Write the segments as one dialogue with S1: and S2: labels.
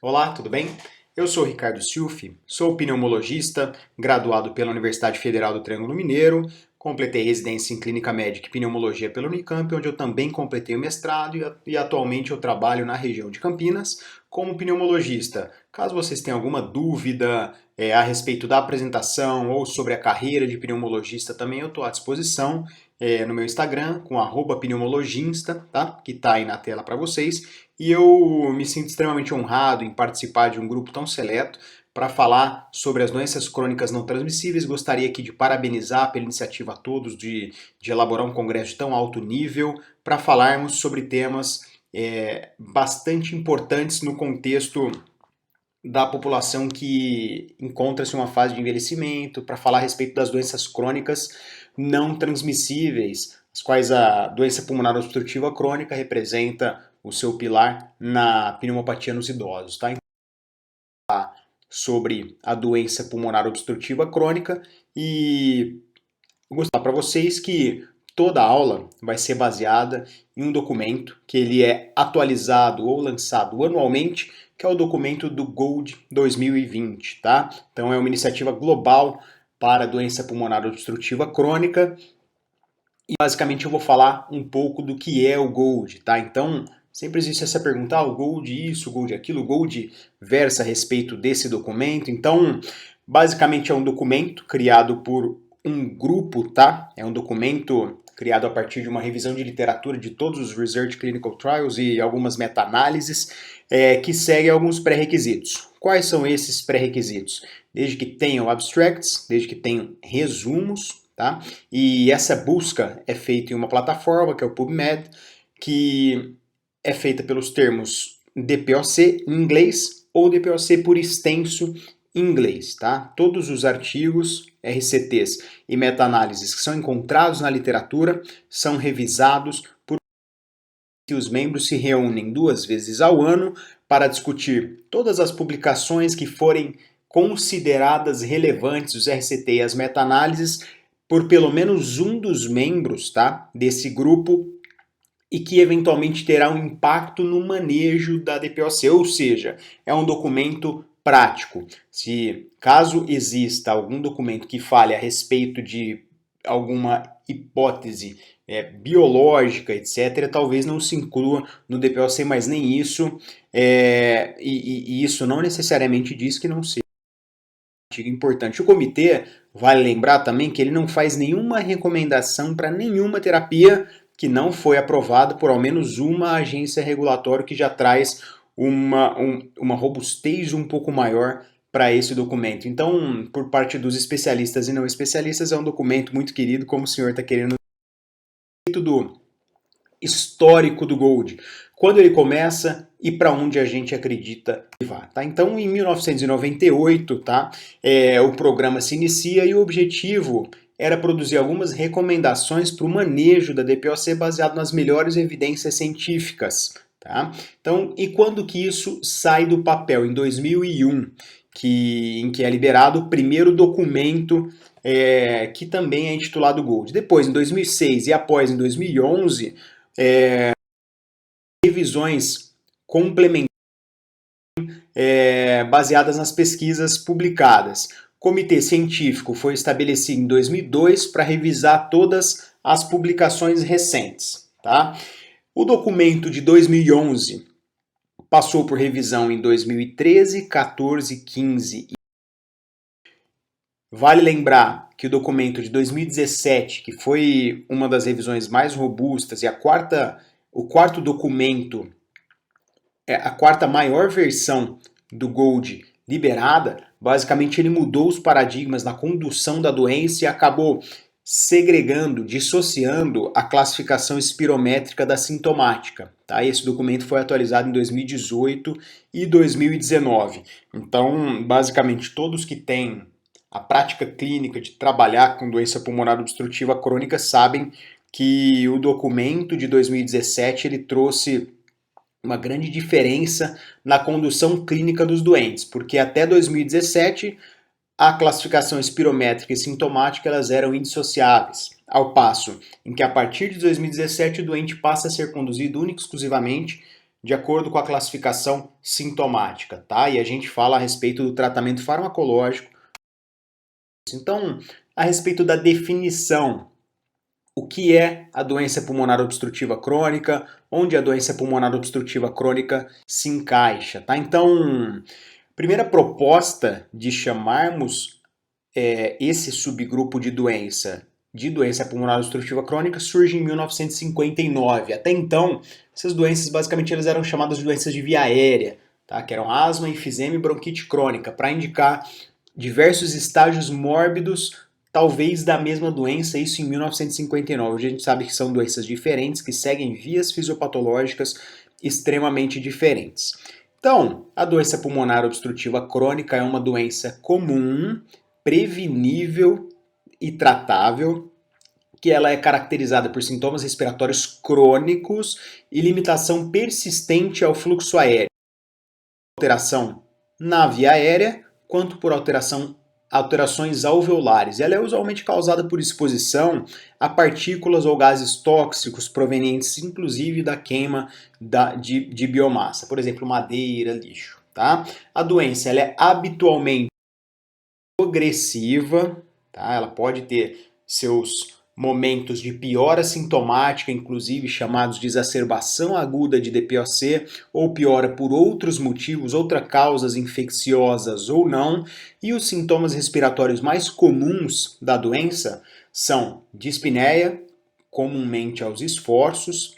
S1: Olá, tudo bem? Eu sou Ricardo Silfi, sou pneumologista, graduado pela Universidade Federal do Triângulo Mineiro, completei residência em Clínica Médica e Pneumologia pela Unicamp, onde eu também completei o mestrado e atualmente eu trabalho na região de Campinas como pneumologista. Caso vocês tenham alguma dúvida a respeito da apresentação ou sobre a carreira de pneumologista também, eu estou à disposição no meu Instagram com @pneumologista, tá? Que está aí na tela para vocês. E eu me sinto extremamente honrado em participar de um grupo tão seleto para falar sobre as doenças crônicas não transmissíveis. Gostaria aqui de parabenizar pela iniciativa a todos de elaborar um congresso de tão alto nível para falarmos sobre temas bastante importantes no contexto da população que encontra-se em uma fase de envelhecimento, para falar a respeito das doenças crônicas não transmissíveis, as quais a doença pulmonar obstrutiva crônica representa o seu pilar na pneumopatia nos idosos, tá? Então, sobre a doença pulmonar obstrutiva crônica e vou mostrar para vocês que toda a aula vai ser baseada em um documento que ele é atualizado ou lançado anualmente, que é o documento do GOLD 2020, tá? Então é uma iniciativa global para a doença pulmonar obstrutiva crônica e basicamente eu vou falar um pouco do que é o GOLD, tá? Então sempre existe essa pergunta, o GOLD isso, o GOLD aquilo, o GOLD versa a respeito desse documento. Então basicamente é um documento criado por um grupo, tá? É um documento criado a partir de uma revisão de literatura de todos os Research Clinical Trials e algumas meta-análises que segue alguns pré-requisitos. Quais são esses pré-requisitos? Desde que tenham abstracts, desde que tenham resumos, tá? E essa busca é feita em uma plataforma que é o PubMed, que é feita pelos termos DPOC em inglês ou DPOC por extenso em inglês, tá? Todos os artigos, RCTs e meta-análises que são encontrados na literatura são revisados por que os membros se reúnem 2 vezes ao ano para discutir todas as publicações que forem consideradas relevantes, os RCT e as meta-análises, por pelo menos um dos membros, tá, desse grupo e que eventualmente terá um impacto no manejo da DPOC, ou seja, é um documento prático. Se caso exista algum documento que fale a respeito de alguma hipótese biológica, etc., talvez não se inclua no DPOC, mas nem isso, e isso não necessariamente diz que não seja um artigo importante. O comitê, vale lembrar também que ele não faz nenhuma recomendação para nenhuma terapia que não foi aprovada por ao menos uma agência regulatória que já traz uma robustez um pouco maior para esse documento. Então, por parte dos especialistas e não especialistas, é um documento muito querido, como o senhor está querendo do histórico do GOLD, quando ele começa e para onde a gente acredita que vai. Tá? Então, em 1998, tá, o programa se inicia e o objetivo era produzir algumas recomendações para o manejo da DPOC baseado nas melhores evidências científicas. Tá? Então, e quando que isso sai do papel? Em 2001, em que é liberado o primeiro documento que também é intitulado GOLD. Depois, em 2006 e após em 2011, revisões complementares baseadas nas pesquisas publicadas. O comitê científico foi estabelecido em 2002 para revisar todas as publicações recentes. Tá? O documento de 2011 passou por revisão em 2013, 14, 15 e vale lembrar que o documento de 2017, que foi uma das revisões mais robustas e o quarto documento, a quarta maior versão do GOLD liberada, basicamente ele mudou os paradigmas na condução da doença e acabou segregando, dissociando a classificação espirométrica da sintomática. Tá? Esse documento foi atualizado em 2018 e 2019. Então, basicamente, todos que têm a prática clínica de trabalhar com doença pulmonar obstrutiva crônica sabem que o documento de 2017 ele trouxe uma grande diferença na condução clínica dos doentes, porque até 2017 a classificação espirométrica e sintomática elas eram indissociáveis, ao passo em que a partir de 2017 o doente passa a ser conduzido única e exclusivamente de acordo com a classificação sintomática, tá? E a gente fala a respeito do tratamento farmacológico. Então, a respeito da definição, o que é a doença pulmonar obstrutiva crônica, onde a doença pulmonar obstrutiva crônica se encaixa, tá? Então, primeira proposta de chamarmos esse subgrupo de doença pulmonar obstrutiva crônica surge em 1959. Até então, essas doenças basicamente elas eram chamadas de doenças de via aérea, tá? Que eram asma, enfisema e bronquite crônica, para indicar diversos estágios mórbidos, talvez da mesma doença, isso em 1959. Hoje a gente sabe que são doenças diferentes, que seguem vias fisiopatológicas extremamente diferentes. Então, a doença pulmonar obstrutiva crônica é uma doença comum, prevenível e tratável, que ela é caracterizada por sintomas respiratórios crônicos e limitação persistente ao fluxo aéreo, alteração na via aérea, quanto por alterações alveolares. Ela é usualmente causada por exposição a partículas ou gases tóxicos provenientes inclusive da queima de biomassa, por exemplo, madeira, lixo. Tá? A doença ela é habitualmente progressiva, tá? Ela pode ter seus momentos de piora sintomática, inclusive chamados de exacerbação aguda de DPOC, ou piora por outros motivos, outras causas infecciosas ou não, e os sintomas respiratórios mais comuns da doença são dispneia, comumente aos esforços,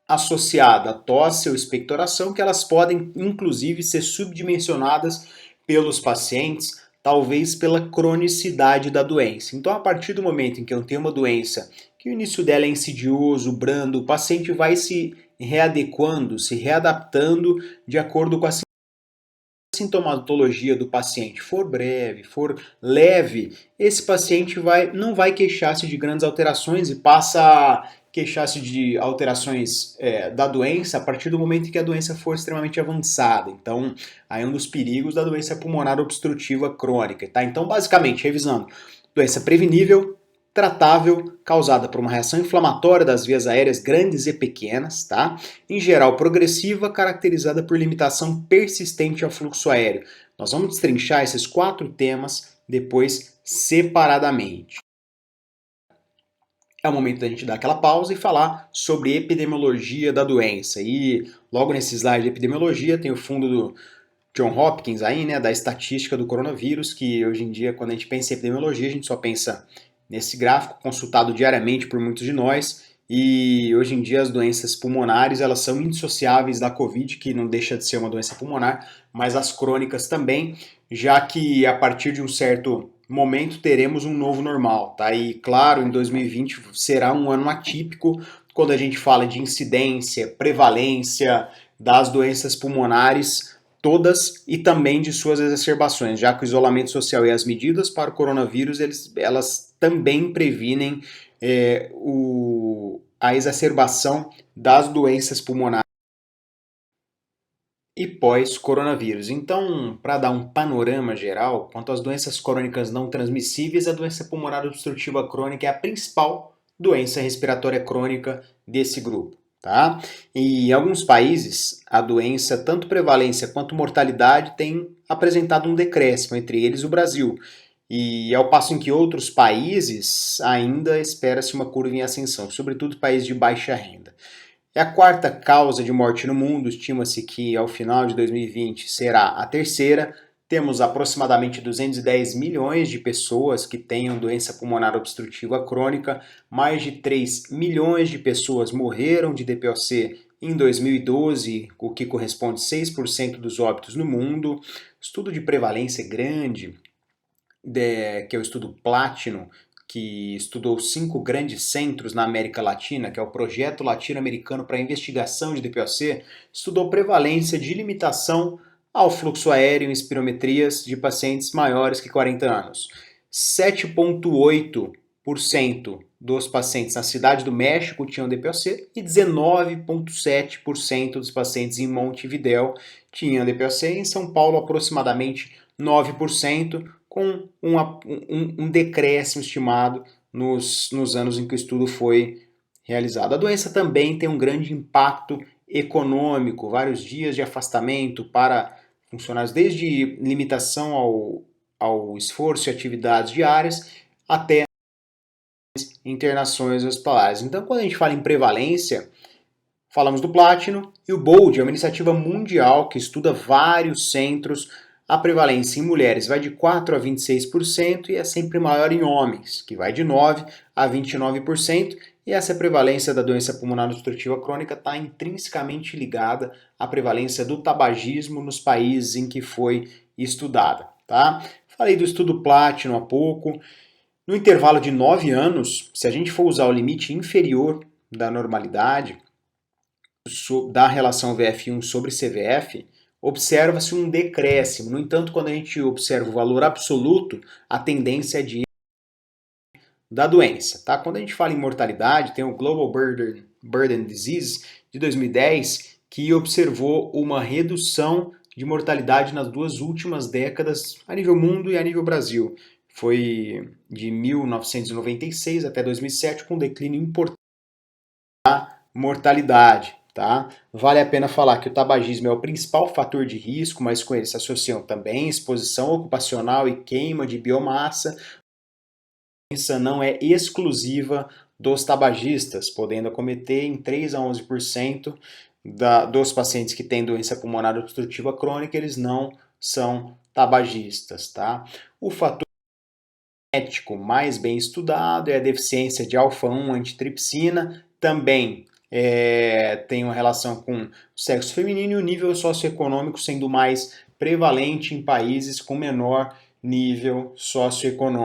S1: associada a tosse ou expectoração, que elas podem inclusive ser subdimensionadas pelos pacientes, talvez pela cronicidade da doença. Então, a partir do momento em que eu tenho uma doença que o início dela é insidioso, brando, o paciente vai se readequando, se readaptando de acordo com a sintomatologia do paciente for breve, for leve, esse paciente não vai queixar-se de grandes alterações e passa a queixar-se de alterações da doença a partir do momento em que a doença for extremamente avançada. Então, aí é um dos perigos da doença pulmonar obstrutiva crônica. Tá? Então, basicamente, revisando, doença prevenível, tratável, causada por uma reação inflamatória das vias aéreas grandes e pequenas, tá? Em geral progressiva, caracterizada por limitação persistente ao fluxo aéreo. Nós vamos destrinchar esses 4 temas depois separadamente. É o momento da gente dar aquela pausa e falar sobre epidemiologia da doença. E logo nesse slide de epidemiologia tem o fundo do John Hopkins aí, né, da estatística do coronavírus, que hoje em dia, quando a gente pensa em epidemiologia, a gente só pensa nesse gráfico, consultado diariamente por muitos de nós, e hoje em dia as doenças pulmonares, elas são indissociáveis da Covid, que não deixa de ser uma doença pulmonar, mas as crônicas também, já que a partir de um certo momento teremos um novo normal, tá? E claro, em 2020 será um ano atípico quando a gente fala de incidência, prevalência das doenças pulmonares, todas, e também de suas exacerbações, já que o isolamento social e as medidas para o coronavírus, elas também previnem a exacerbação das doenças pulmonares e pós-coronavírus. Então, para dar um panorama geral, quanto às doenças crônicas não transmissíveis, a doença pulmonar obstrutiva crônica é a principal doença respiratória crônica desse grupo. Tá? E em alguns países, a doença, tanto prevalência quanto mortalidade, tem apresentado um decréscimo, entre eles o Brasil. E ao passo em que outros países ainda espera-se uma curva em ascensão, sobretudo países de baixa renda. É a quarta causa de morte no mundo, estima-se que ao final de 2020 será a terceira. Temos aproximadamente 210 milhões de pessoas que tenham doença pulmonar obstrutiva crônica, mais de 3 milhões de pessoas morreram de DPOC em 2012, o que corresponde a 6% dos óbitos no mundo. Estudo de prevalência grande, que é o estudo Platinum, que estudou 5 grandes centros na América Latina, que é o Projeto Latino-Americano para a Investigação de DPOC, estudou prevalência de limitação ao fluxo aéreo em espirometrias de pacientes maiores que 40 anos. 7,8% dos pacientes na Cidade do México tinham DPOC e 19,7% dos pacientes em Montevidéu tinham DPOC. Em São Paulo, aproximadamente 9%, com um decréscimo estimado nos anos em que o estudo foi realizado. A doença também tem um grande impacto econômico, vários dias de afastamento para funcionários, desde limitação ao esforço e atividades diárias até internações hospitalares. Então, quando a gente fala em prevalência, falamos do Platinum e o BOLD é uma iniciativa mundial que estuda vários centros. A prevalência em mulheres vai de 4 a 26% e é sempre maior em homens, que vai de 9 a 29%. E essa prevalência da doença pulmonar obstrutiva crônica está intrinsecamente ligada à prevalência do tabagismo nos países em que foi estudada. Tá? Falei do estudo Platinum há pouco. No intervalo de 9 anos, se a gente for usar o limite inferior da normalidade, da relação VF1 sobre CVF, observa-se um decréscimo. No entanto, quando a gente observa o valor absoluto, a tendência é de da doença. Tá? Quando a gente fala em mortalidade, tem o Global Burden Disease de 2010, que observou uma redução de mortalidade nas duas últimas décadas a nível mundo e a nível Brasil. Foi de 1996 até 2007, com um declínio importante da mortalidade. Tá? Vale a pena falar que o tabagismo é o principal fator de risco, mas com ele se associam também exposição ocupacional e queima de biomassa. A doença não é exclusiva dos tabagistas, podendo acometer em 3 a 11% dos pacientes que têm doença pulmonar obstrutiva crônica, eles não são tabagistas. Tá? O fator genético mais bem estudado é a deficiência de alfa-1 antitripsina, também tem uma relação com o sexo feminino e o nível socioeconômico sendo mais prevalente em países com menor nível socioeconômico.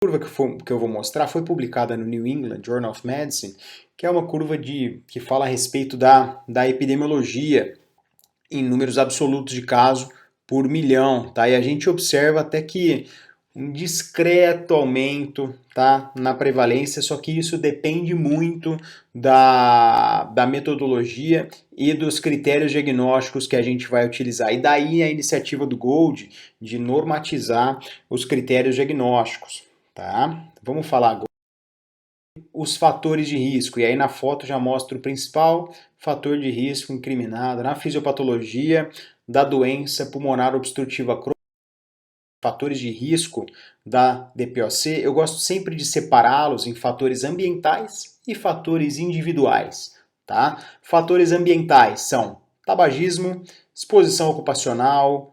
S1: A curva que eu vou mostrar foi publicada no New England Journal of Medicine, que é uma curva que fala a respeito da epidemiologia em números absolutos de casos por milhão. Tá? E a gente observa até que um discreto aumento, tá, na prevalência, só que isso depende muito da metodologia e dos critérios diagnósticos que a gente vai utilizar. E daí a iniciativa do GOLD de normatizar os critérios diagnósticos. Tá? Vamos falar agora os fatores de risco. E aí na foto já mostra o principal fator de risco incriminado na fisiopatologia da doença pulmonar obstrutiva crônica. Fatores de risco da DPOC, eu gosto sempre de separá-los em fatores ambientais e fatores individuais. Tá? Fatores ambientais são tabagismo, exposição ocupacional,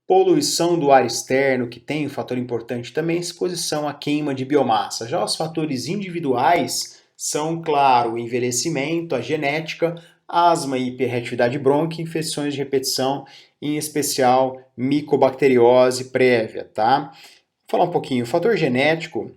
S1: poluição do ar externo, que tem um fator importante também, exposição à queima de biomassa. Já os fatores individuais são, claro, o envelhecimento, a genética, asma e hiperreatividade brônquica, infecções de repetição, em especial micobacteriose prévia, tá? Vou falar um pouquinho, o fator genético,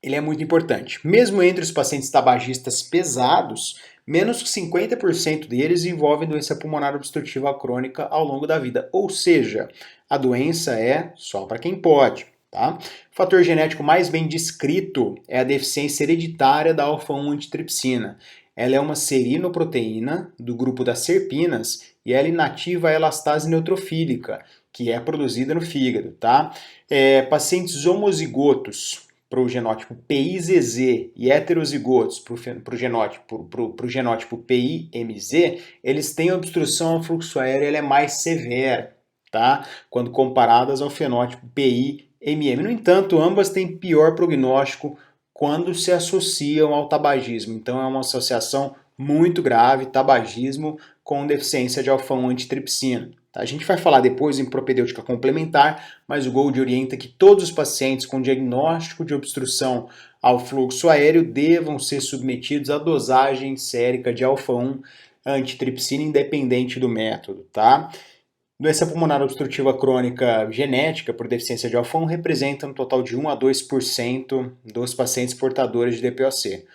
S1: ele é muito importante. Mesmo entre os pacientes tabagistas pesados, menos de 50% deles envolvem doença pulmonar obstrutiva crônica ao longo da vida. Ou seja, a doença é só para quem pode. Tá? O fator genético mais bem descrito é a deficiência hereditária da alfa-1 antitripsina. Ela é uma serinoproteína do grupo das serpinas e ela inativa a elastase neutrofílica, que é produzida no fígado. Tá? Pacientes homozigotos para o genótipo PIZZ e heterozigotos para o genótipo PIMZ, eles têm obstrução ao fluxo aéreo, ela é mais severa, tá? Quando comparadas ao fenótipo PIMM. No entanto, ambas têm pior prognóstico quando se associam ao tabagismo. Então é uma associação muito grave, tabagismo com deficiência de alfa-1 antitripsina. A gente vai falar depois em propedêutica complementar, mas o GOLD orienta que todos os pacientes com diagnóstico de obstrução ao fluxo aéreo devam ser submetidos à dosagem sérica de alfa-1 antitripsina independente do método, tá? Doença pulmonar obstrutiva crônica genética por deficiência de alfa-1 representa um total de 1 a 2% dos pacientes portadores de DPOC.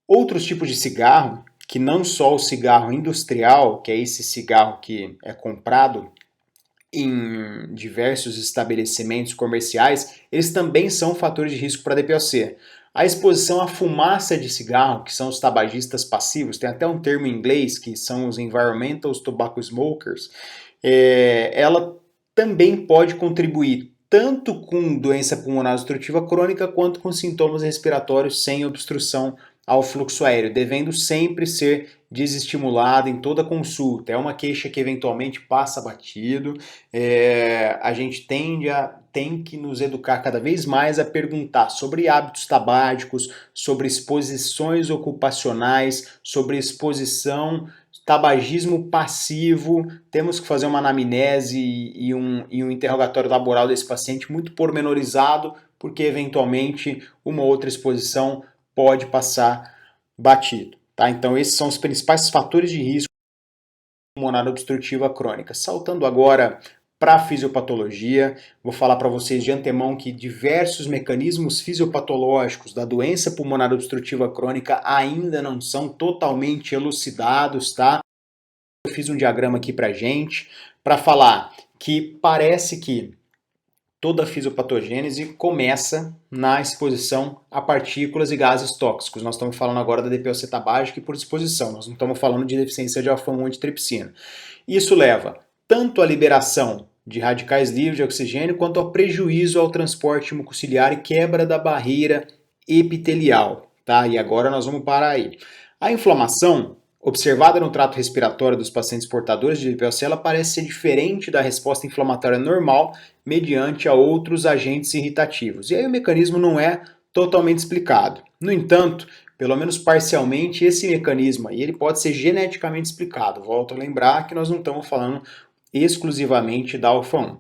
S1: Outros tipos de cigarro, que não só o cigarro industrial, que é esse cigarro que é comprado em diversos estabelecimentos comerciais, eles também são fatores de risco para DPOC. A exposição à fumaça de cigarro, que são os tabagistas passivos, tem até um termo em inglês, que são os Environmental Tobacco Smokers, ela também pode contribuir tanto com doença pulmonar obstrutiva crônica quanto com sintomas respiratórios sem obstrução ao fluxo aéreo, devendo sempre ser desestimulada em toda consulta. É uma queixa que eventualmente passa batido. A gente tem que nos educar cada vez mais a perguntar sobre hábitos tabágicos, sobre exposições ocupacionais, sobre exposição, tabagismo passivo. Temos que fazer uma anamnese e um interrogatório laboral desse paciente muito pormenorizado, porque eventualmente uma outra exposição pode passar batido. Tá? Então esses são os principais fatores de risco pulmonar obstrutiva crônica. Saltando agora para a fisiopatologia, vou falar para vocês de antemão que diversos mecanismos fisiopatológicos da doença pulmonar obstrutiva crônica ainda não são totalmente elucidados, tá? Eu fiz um diagrama aqui para gente, para falar que parece que toda a fisiopatogênese começa na exposição a partículas e gases tóxicos. Nós estamos falando agora da DPOC tabágica e por exposição, nós não estamos falando de deficiência de alfa-1 antitripsina. Isso leva tanto à liberação de radicais livres de oxigênio quanto ao prejuízo ao transporte mucociliar e quebra da barreira epitelial. Tá? E agora nós vamos parar aí. A inflamação observada no trato respiratório dos pacientes portadores de DPOC, ela parece ser diferente da resposta inflamatória normal mediante a outros agentes irritativos. E aí o mecanismo não é totalmente explicado. No entanto, pelo menos parcialmente, esse mecanismo aí, ele pode ser geneticamente explicado. Volto a lembrar que nós não estamos falando exclusivamente da alfa-1.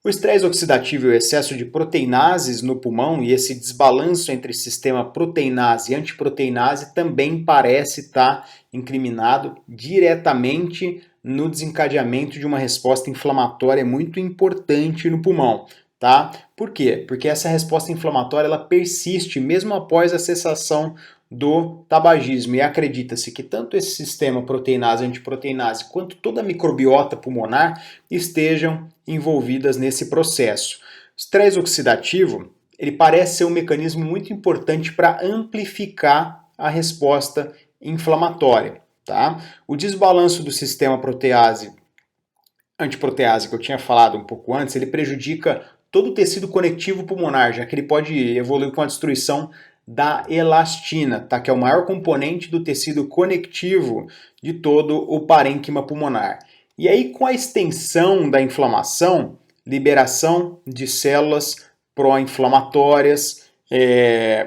S1: O estresse oxidativo e o excesso de proteinases no pulmão e esse desbalanço entre sistema proteinase e antiproteinase também parece estar incriminado diretamente no desencadeamento de uma resposta inflamatória muito importante no pulmão. Tá? Por quê? Porque essa resposta inflamatória ela persiste mesmo após a cessação do tabagismo e acredita-se que tanto esse sistema proteinase, antiproteinase, quanto toda a microbiota pulmonar estejam envolvidas nesse processo. O estresse oxidativo, ele parece ser um mecanismo muito importante para amplificar a resposta inflamatória. Tá? O desbalanço do sistema protease, antiprotease que eu tinha falado um pouco antes, ele prejudica todo o tecido conectivo pulmonar, já que ele pode evoluir com a destruição da elastina, tá? Que é o maior componente do tecido conectivo de todo o parênquima pulmonar. E aí, com a extensão da inflamação, liberação de células pró-inflamatórias,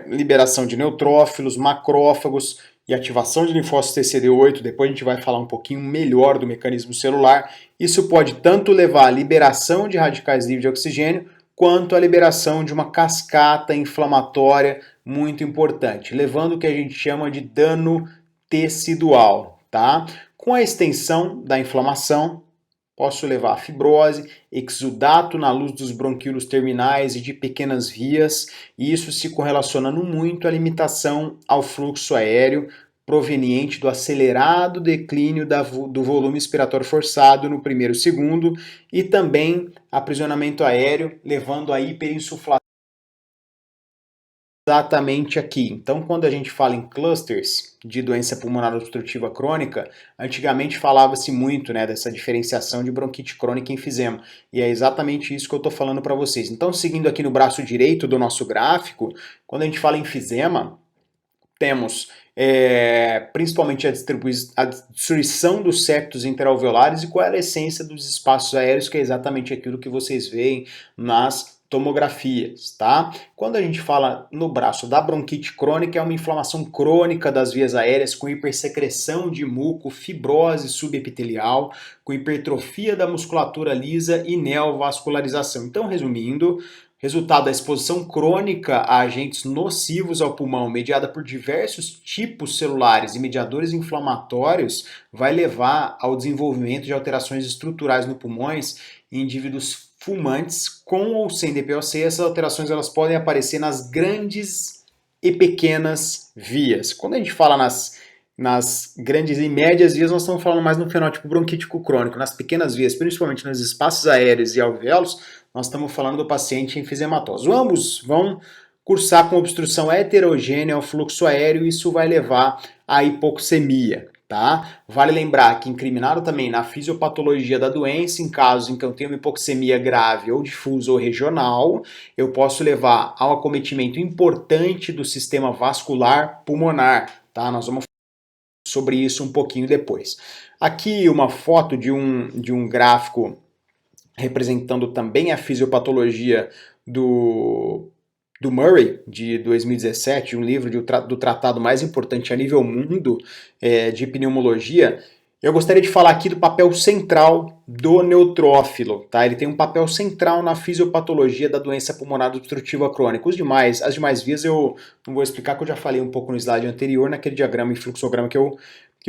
S1: liberação de neutrófilos, macrófagos e ativação de linfócitos TCD8, depois a gente vai falar um pouquinho melhor do mecanismo celular. Isso pode tanto levar à liberação de radicais livres de oxigênio, quanto à liberação de uma cascata inflamatória muito importante, levando o que a gente chama de dano tecidual. Tá? Com a extensão da inflamação, posso levar a fibrose, exudato na luz dos bronquíolos terminais e de pequenas vias, e isso se correlacionando muito à limitação ao fluxo aéreo proveniente do acelerado declínio do volume expiratório forçado no primeiro segundo e também aprisionamento aéreo, levando a hiperinsuflação exatamente aqui. Então, quando a gente fala em clusters de doença pulmonar obstrutiva crônica, antigamente falava-se muito, né, dessa diferenciação de bronquite crônica e enfisema. E é exatamente isso que eu estou falando para vocês. Então, seguindo aqui no braço direito do nosso gráfico, quando a gente fala em enfisema, temos principalmente a destruição dos septos interalveolares e qual é a essência dos espaços aéreos, que é exatamente aquilo que vocês veem nas tomografias, tá? Quando a gente fala no braço da bronquite crônica, é uma inflamação crônica das vias aéreas com hipersecreção de muco, fibrose subepitelial, com hipertrofia da musculatura lisa e neovascularização. Então, resumindo, resultado da exposição crônica a agentes nocivos ao pulmão, mediada por diversos tipos celulares e mediadores inflamatórios, vai levar ao desenvolvimento de alterações estruturais no pulmões em indivíduos fumantes com ou sem DPOC. Essas alterações elas podem aparecer nas grandes e pequenas vias. Quando a gente fala nas grandes e médias vias, nós estamos falando mais no fenótipo bronquítico crônico. Nas pequenas vias, principalmente nos espaços aéreos e alvéolos, nós estamos falando do paciente enfisematoso. Ambos vão cursar com obstrução heterogênea ao fluxo aéreo e isso vai levar à hipoxemia. Tá? Vale lembrar que incriminado também na fisiopatologia da doença, em casos em que eu tenho uma hipoxemia grave ou difusa ou regional, eu posso levar ao acometimento importante do sistema vascular pulmonar. Tá? Nós vamos sobre isso um pouquinho depois. Aqui uma foto de um gráfico representando também a fisiopatologia do Murray, de 2017, um livro do tratado mais importante a nível mundo de pneumologia. Eu gostaria de falar aqui do papel central do neutrófilo, tá? Ele tem um papel central na fisiopatologia da doença pulmonar obstrutiva crônica. As demais vias eu não vou explicar, que eu já falei um pouco no slide anterior, naquele diagrama e fluxograma que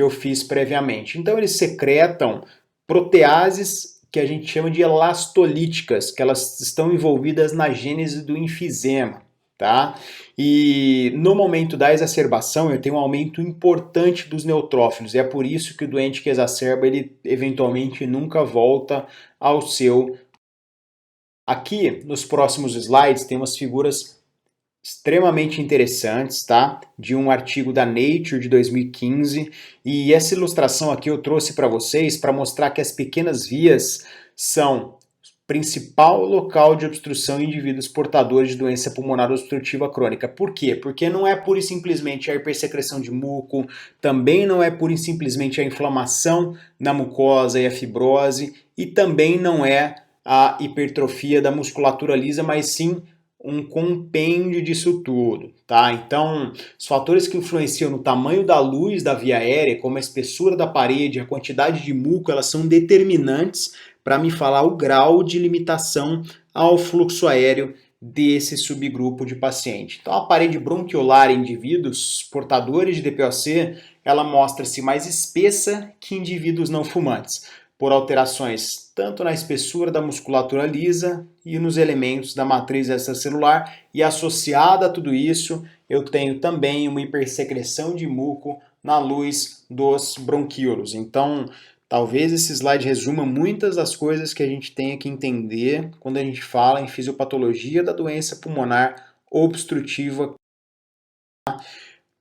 S1: eu fiz previamente. Então eles secretam proteases que a gente chama de elastolíticas, que elas estão envolvidas na gênese do enfisema, tá? E no momento da exacerbação eu tenho um aumento importante dos neutrófilos, e é por isso que o doente que exacerba, ele eventualmente nunca volta ao seu... Aqui, nos próximos slides, tem umas figuras extremamente interessantes, tá? De um artigo da Nature de 2015, e essa ilustração aqui eu trouxe para vocês para mostrar que as pequenas vias são principal local de obstrução em indivíduos portadores de doença pulmonar obstrutiva crônica. Por quê? Porque não é pura e simplesmente a hipersecreção de muco, também não é pura e simplesmente a inflamação na mucosa e a fibrose, e também não é a hipertrofia da musculatura lisa, mas sim um compêndio disso tudo, tá? Então, os fatores que influenciam no tamanho da luz da via aérea, como a espessura da parede, a quantidade de muco, elas são determinantes para me falar o grau de limitação ao fluxo aéreo desse subgrupo de paciente. Então, a parede bronquiolar em indivíduos portadores de DPOC, ela mostra-se mais espessa que indivíduos não fumantes, por alterações tanto na espessura da musculatura lisa e nos elementos da matriz extracelular, e associada a tudo isso, eu tenho também uma hipersecreção de muco na luz dos bronquíolos. Então, talvez esse slide resuma muitas das coisas que a gente tenha que entender quando a gente fala em fisiopatologia da doença pulmonar obstrutiva.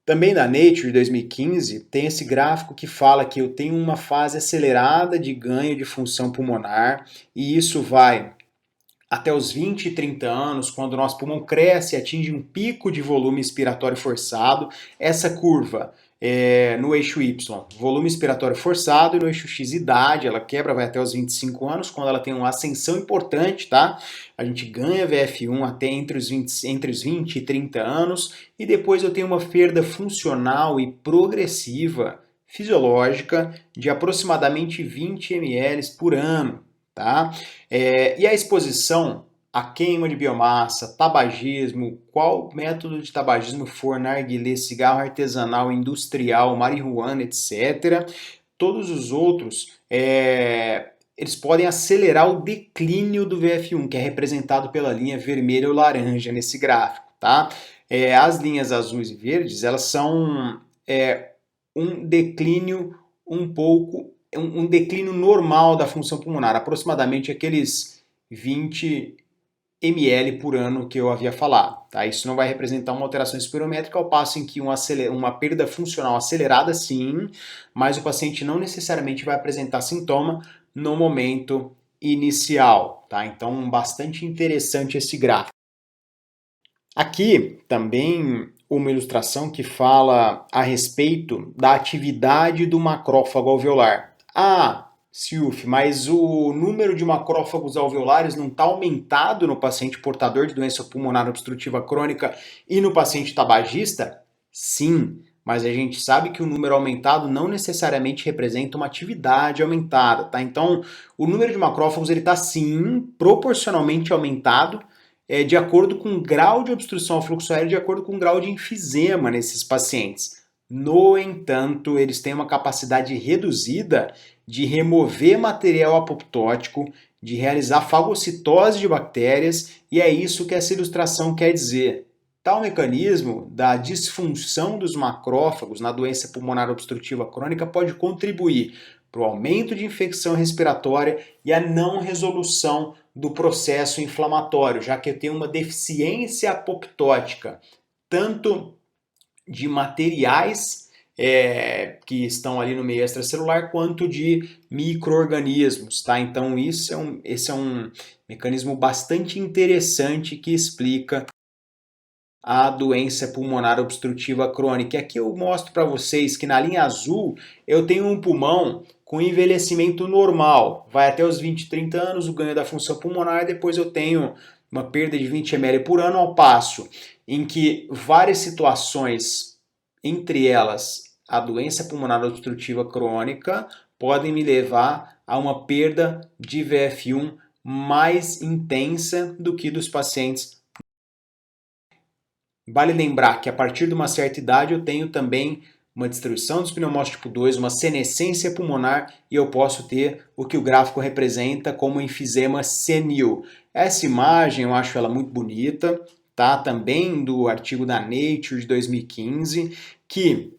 S1: Também na Nature de 2015 tem esse gráfico que fala que eu tenho uma fase acelerada de ganho de função pulmonar, e isso vai até os 20 e 30 anos, quando o nosso pulmão cresce e atinge um pico de volume expiratório forçado. Essa curva no eixo Y, volume expiratório forçado, e no eixo X, idade, ela quebra, vai até os 25 anos, quando ela tem uma ascensão importante, tá? A gente ganha VF1 até entre os 20 e 30 anos, e depois eu tenho uma perda funcional e progressiva, fisiológica, de aproximadamente 20 ml por ano, tá? E a exposição a queima de biomassa, tabagismo, qual método de tabagismo for, narguilé, cigarro artesanal, industrial, marihuana, etc., todos os outros, eles podem acelerar o declínio do VF1, que é representado pela linha vermelha ou laranja nesse gráfico, tá? As linhas azuis e verdes, elas são um declínio um declínio normal da função pulmonar, aproximadamente aqueles 20 ml por ano que eu havia falado. Tá? Isso não vai representar uma alteração espirométrica, ao passo em que uma perda funcional acelerada, sim, mas o paciente não necessariamente vai apresentar sintoma no momento inicial. Tá? Então, bastante interessante esse gráfico. Aqui também uma ilustração que fala a respeito da atividade do macrófago alveolar. Silf, mas o número de macrófagos alveolares não está aumentado no paciente portador de doença pulmonar obstrutiva crônica e no paciente tabagista? Sim, mas a gente sabe que o número aumentado não necessariamente representa uma atividade aumentada, tá? Então, o número de macrófagos ele está sim proporcionalmente aumentado de acordo com o grau de obstrução ao fluxo aéreo, de acordo com o grau de enfisema nesses pacientes. No entanto, eles têm uma capacidade reduzida de remover material apoptótico, de realizar fagocitose de bactérias, e é isso que essa ilustração quer dizer. Tal mecanismo da disfunção dos macrófagos na doença pulmonar obstrutiva crônica pode contribuir para o aumento de infecção respiratória e a não resolução do processo inflamatório, já que eu tenho uma deficiência apoptótica, tanto de materiais que estão ali no meio extracelular, quanto de micro-organismos, tá? Então esse é um mecanismo bastante interessante que explica a doença pulmonar obstrutiva crônica. E aqui eu mostro para vocês que na linha azul eu tenho um pulmão com envelhecimento normal, vai até os 20, 30 anos o ganho da função pulmonar, depois eu tenho uma perda de 20 ml por ano, ao passo em que várias situações, entre elas a doença pulmonar obstrutiva crônica, podem me levar a uma perda de VF1 mais intensa do que dos pacientes. Vale lembrar que a partir de uma certa idade eu tenho também uma destruição dos pneumócitos tipo 2, uma senescência pulmonar e eu posso ter o que o gráfico representa como enfisema senil. Essa imagem eu acho ela muito bonita, tá? Também do artigo da Nature de 2015, que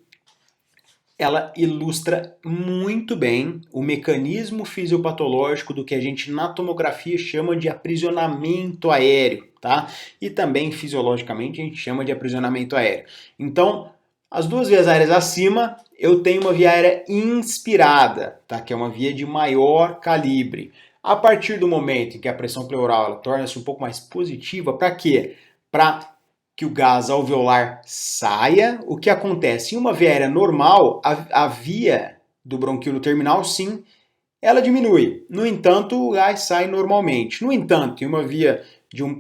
S1: ela ilustra muito bem o mecanismo fisiopatológico do que a gente na tomografia chama de aprisionamento aéreo, tá? E também fisiologicamente a gente chama de aprisionamento aéreo. Então, as duas vias aéreas acima, eu tenho uma via aérea inspirada, tá? Que é uma via de maior calibre. A partir do momento em que a pressão pleural torna-se um pouco mais positiva, para quê? Para que o gás alveolar saia. O que acontece? Em uma via aérea normal, a via do bronquíolo terminal, sim, ela diminui. No entanto, o gás sai normalmente. No entanto, em uma via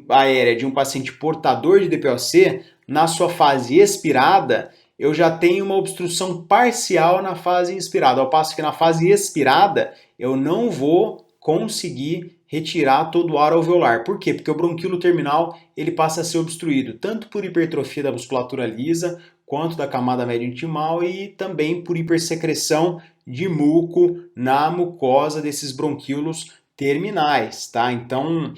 S1: aérea de um paciente portador de DPOC, na sua fase expirada, eu já tenho uma obstrução parcial na fase inspirada, ao passo que na fase expirada eu não vou conseguir retirar todo o ar alveolar. Por quê? Porque o bronquíolo terminal ele passa a ser obstruído tanto por hipertrofia da musculatura lisa quanto da camada média intimal e também por hipersecreção de muco na mucosa desses bronquíolos terminais, tá? Então,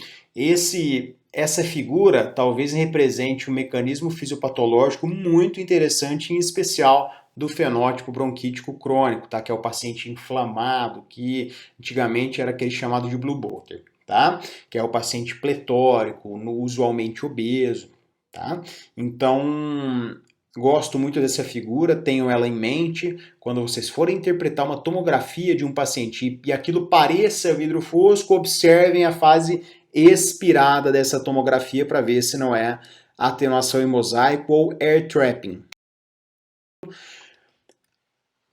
S1: essa figura talvez represente um mecanismo fisiopatológico muito interessante, em especial do fenótipo bronquítico crônico, tá? Que é o paciente inflamado, que antigamente era aquele chamado de Blue Boulder, tá? Que é o paciente pletórico, usualmente obeso, tá? Então, gosto muito dessa figura, tenho ela em mente. Quando vocês forem interpretar uma tomografia de um paciente e aquilo pareça vidro fosco, observem a fase expirada dessa tomografia para ver se não é atenuação em mosaico ou air trapping.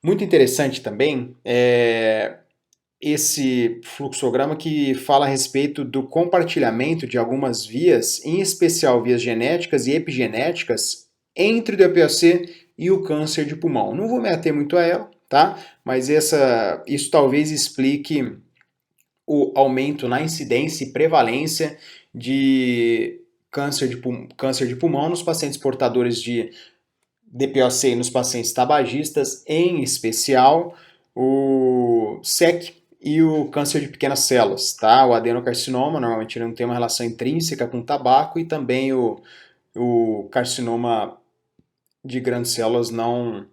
S1: Muito interessante também esse fluxograma que fala a respeito do compartilhamento de algumas vias, em especial vias genéticas e epigenéticas, entre o DPOC e o câncer de pulmão. Não vou me ater muito a ela, tá? Mas isso talvez explique o aumento na incidência e prevalência de câncer de pulmão nos pacientes portadores de DPOC e nos pacientes tabagistas, em especial o SEC e o câncer de pequenas células, tá? O adenocarcinoma, normalmente ele não tem uma relação intrínseca com o tabaco, e também o carcinoma de grandes células não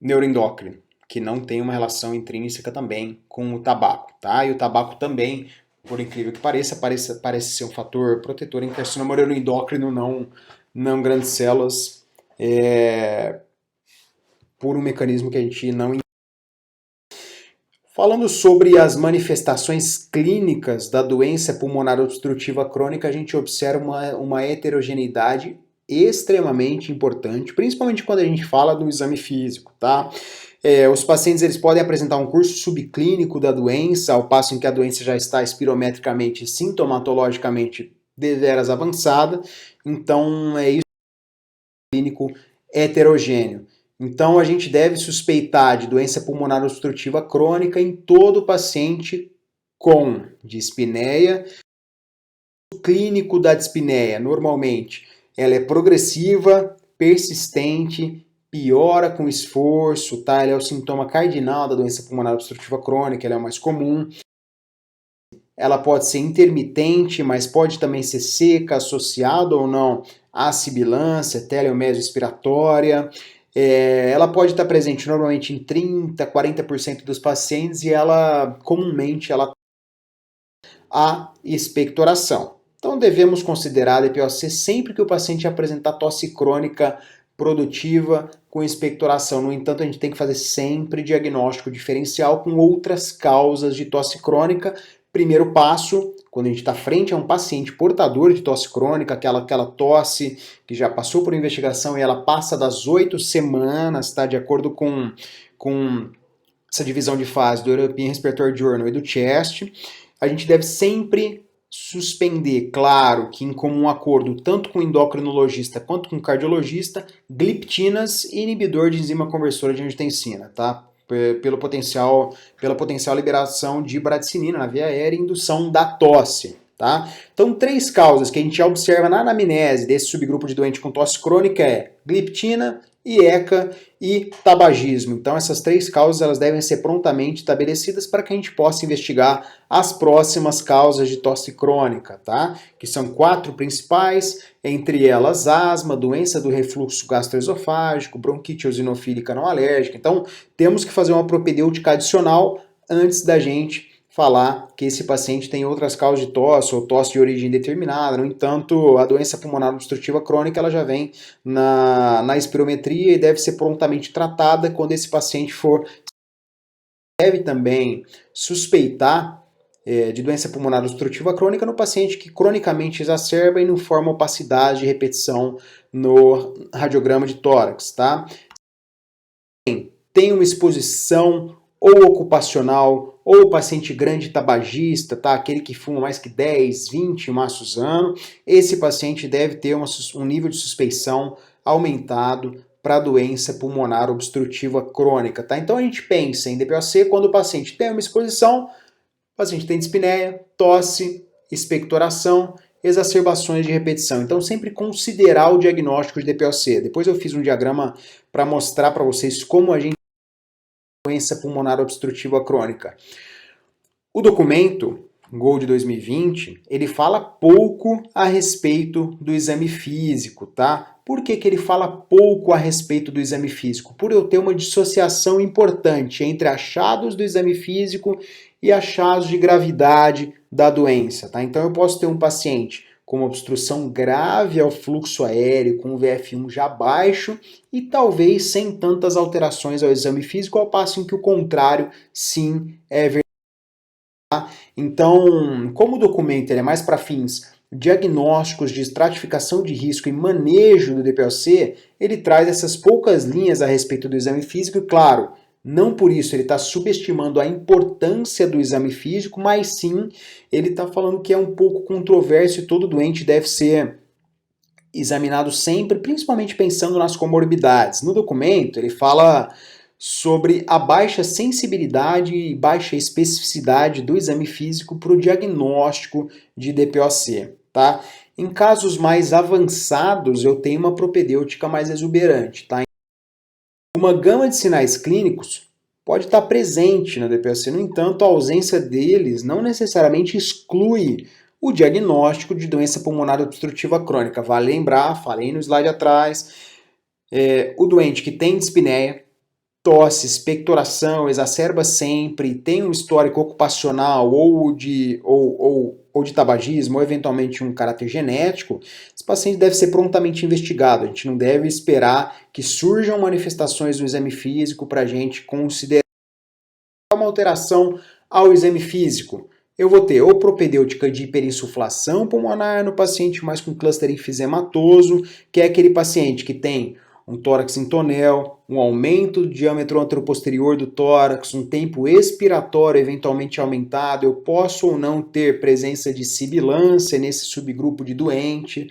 S1: neuroendócrino, que não tem uma relação intrínseca também com o tabaco, tá? E o tabaco também, por incrível que pareça, parece ser um fator protetor em carcinoma neuroendócrino, não grandes células, por um mecanismo que a gente não entende. Falando sobre as manifestações clínicas da doença pulmonar obstrutiva crônica, a gente observa uma heterogeneidade extremamente importante, principalmente quando a gente fala do exame físico, tá? Os pacientes eles podem apresentar um curso subclínico da doença, ao passo em que a doença já está espirometricamente e sintomatologicamente deveras avançada, então é isso, clínico heterogêneo. Então a gente deve suspeitar de doença pulmonar obstrutiva crônica em todo paciente com dispneia. O clínico da dispneia, normalmente, ela é progressiva, persistente, piora com esforço, tá? Ela é o sintoma cardinal da doença pulmonar obstrutiva crônica, ela é o mais comum. Ela pode ser intermitente, mas pode também ser seca, associada ou não à sibilância, teleomese expiratória. Ela pode estar presente normalmente em 30%, 40% dos pacientes, e ela comumente a expectoração. Então devemos considerar a DPOC sempre que o paciente apresentar tosse crônica produtiva com expectoração. No entanto, a gente tem que fazer sempre diagnóstico diferencial com outras causas de tosse crônica, primeiro passo, quando a gente está frente a um paciente portador de tosse crônica, aquela tosse que já passou por investigação e ela passa das 8 semanas, tá? De acordo com essa divisão de fase do European Respiratory Journal e do CHEST, a gente deve sempre suspender, claro, que em comum acordo, tanto com o endocrinologista quanto com o cardiologista, gliptinas e inibidor de enzima conversora de angiotensina, tá? Pela potencial liberação de bradicinina na via aérea e indução da tosse, tá? Então, 3 causas que a gente já observa na anamnese desse subgrupo de doente com tosse crônica é gliptina, IECA e tabagismo. Então, essas 3 causas elas devem ser prontamente estabelecidas para que a gente possa investigar as próximas causas de tosse crônica, tá? Que são 4 principais, entre elas asma, doença do refluxo gastroesofágico, bronquite eosinofílica não alérgica. Então, temos que fazer uma propedêutica adicional antes da gente falar que esse paciente tem outras causas de tosse ou tosse de origem determinada. No entanto, a doença pulmonar obstrutiva crônica ela já vem na espirometria e deve ser prontamente tratada quando esse paciente for. Deve também suspeitar de doença pulmonar obstrutiva crônica no paciente que cronicamente exacerba e não forma opacidade de repetição no radiograma de tórax, tá? Tem uma exposição ou ocupacional, ou paciente grande tabagista, tá? Aquele que fuma mais que 10, 20 maços ano, esse paciente deve ter um nível de suspeição aumentado para doença pulmonar obstrutiva crônica, tá? Então a gente pensa em DPOC quando o paciente tem uma exposição, o paciente tem dispneia, tosse, expectoração, exacerbações de repetição. Então sempre considerar o diagnóstico de DPOC. Depois eu fiz um diagrama para mostrar para vocês como a gente doença pulmonar obstrutiva crônica. O documento GOL de 2020, ele fala pouco a respeito do exame físico, tá? Por que ele fala pouco a respeito do exame físico? Por eu ter uma dissociação importante entre achados do exame físico e achados de gravidade da doença, tá? Então eu posso ter um paciente com uma obstrução grave ao fluxo aéreo, com o VF1 já baixo e talvez sem tantas alterações ao exame físico, ao passo em que o contrário, sim, é verdade. Então, como o documento é mais para fins diagnósticos de estratificação de risco e manejo do DPOC, ele traz essas poucas linhas a respeito do exame físico e, claro, não por isso ele está subestimando a importância do exame físico, mas sim ele está falando que é um pouco controverso e todo doente deve ser examinado sempre, principalmente pensando nas comorbidades. No documento ele fala sobre a baixa sensibilidade e baixa especificidade do exame físico para o diagnóstico de DPOC, tá? Em casos mais avançados eu tenho uma propedêutica mais exuberante, tá? Uma gama de sinais clínicos pode estar presente na DPOC, no entanto, a ausência deles não necessariamente exclui o diagnóstico de doença pulmonar obstrutiva crônica. Vale lembrar, falei no slide atrás, o doente que tem dispneia, tosse, expectoração, exacerba sempre, tem um histórico ocupacional ou de tabagismo, ou eventualmente um caráter genético, esse paciente deve ser prontamente investigado. A gente não deve esperar que surjam manifestações no exame físico para a gente considerar uma alteração ao exame físico. Eu vou ter ou propedêutica de hiperinsuflação pulmonar no paciente mais com cluster enfisematoso, que é aquele paciente que tem um tórax em tonel, um aumento do diâmetro anteroposterior do tórax, um tempo expiratório eventualmente aumentado, eu posso ou não ter presença de sibilância nesse subgrupo de doente.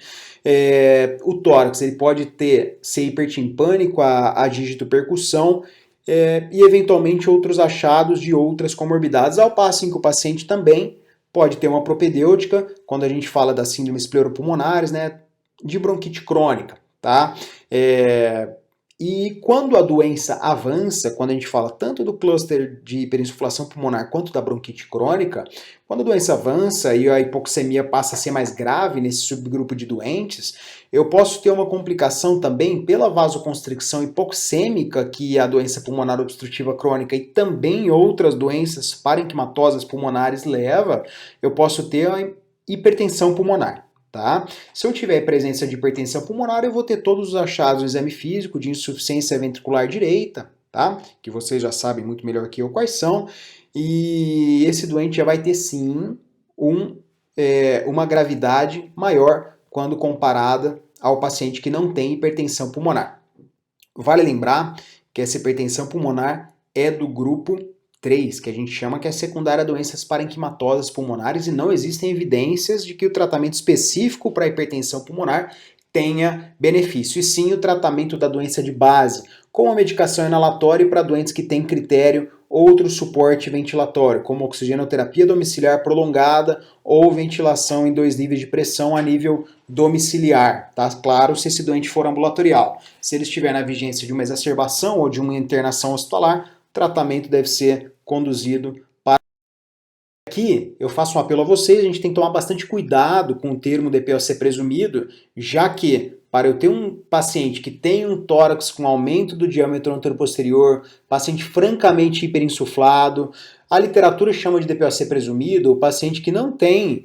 S1: O tórax ele pode ser hipertimpânico a dígito percussão e eventualmente outros achados de outras comorbidades, ao passo em que o paciente também pode ter uma propedêutica, quando a gente fala das síndromes pleuropulmonares, né, de bronquite crônica. Tá? E quando a doença avança, quando a gente fala tanto do cluster de hiperinsuflação pulmonar quanto da bronquite crônica, quando a doença avança e a hipoxemia passa a ser mais grave nesse subgrupo de doentes, eu posso ter uma complicação também pela vasoconstricção hipoxêmica que a doença pulmonar obstrutiva crônica e também outras doenças parenquimatosas pulmonares leva, eu posso ter a hipertensão pulmonar. Tá? Se eu tiver presença de hipertensão pulmonar, eu vou ter todos os achados do exame físico de insuficiência ventricular direita, tá? Que vocês já sabem muito melhor que eu quais são. e esse doente já vai ter sim uma gravidade maior quando comparada ao paciente que não tem hipertensão pulmonar. Vale lembrar que essa hipertensão pulmonar é do grupo 3, que a gente chama que é secundária a doenças parenquimatosas pulmonares, e não existem evidências de que o tratamento específico para a hipertensão pulmonar tenha benefício, e sim o tratamento da doença de base, com a medicação inalatória para doentes que têm critério outro suporte ventilatório, como oxigenoterapia domiciliar prolongada ou ventilação em 2 níveis de pressão a nível domiciliar, tá? Claro, se esse doente for ambulatorial. Se ele estiver na vigência de uma exacerbação ou de uma internação hospitalar, o tratamento deve ser conduzido para... Aqui eu faço um apelo a vocês, a gente tem que tomar bastante cuidado com o termo DPOC presumido, já que para eu ter um paciente que tem um tórax com aumento do diâmetro anteroposterior, paciente francamente hiperinsuflado, a literatura chama de DPOC presumido o paciente que não tem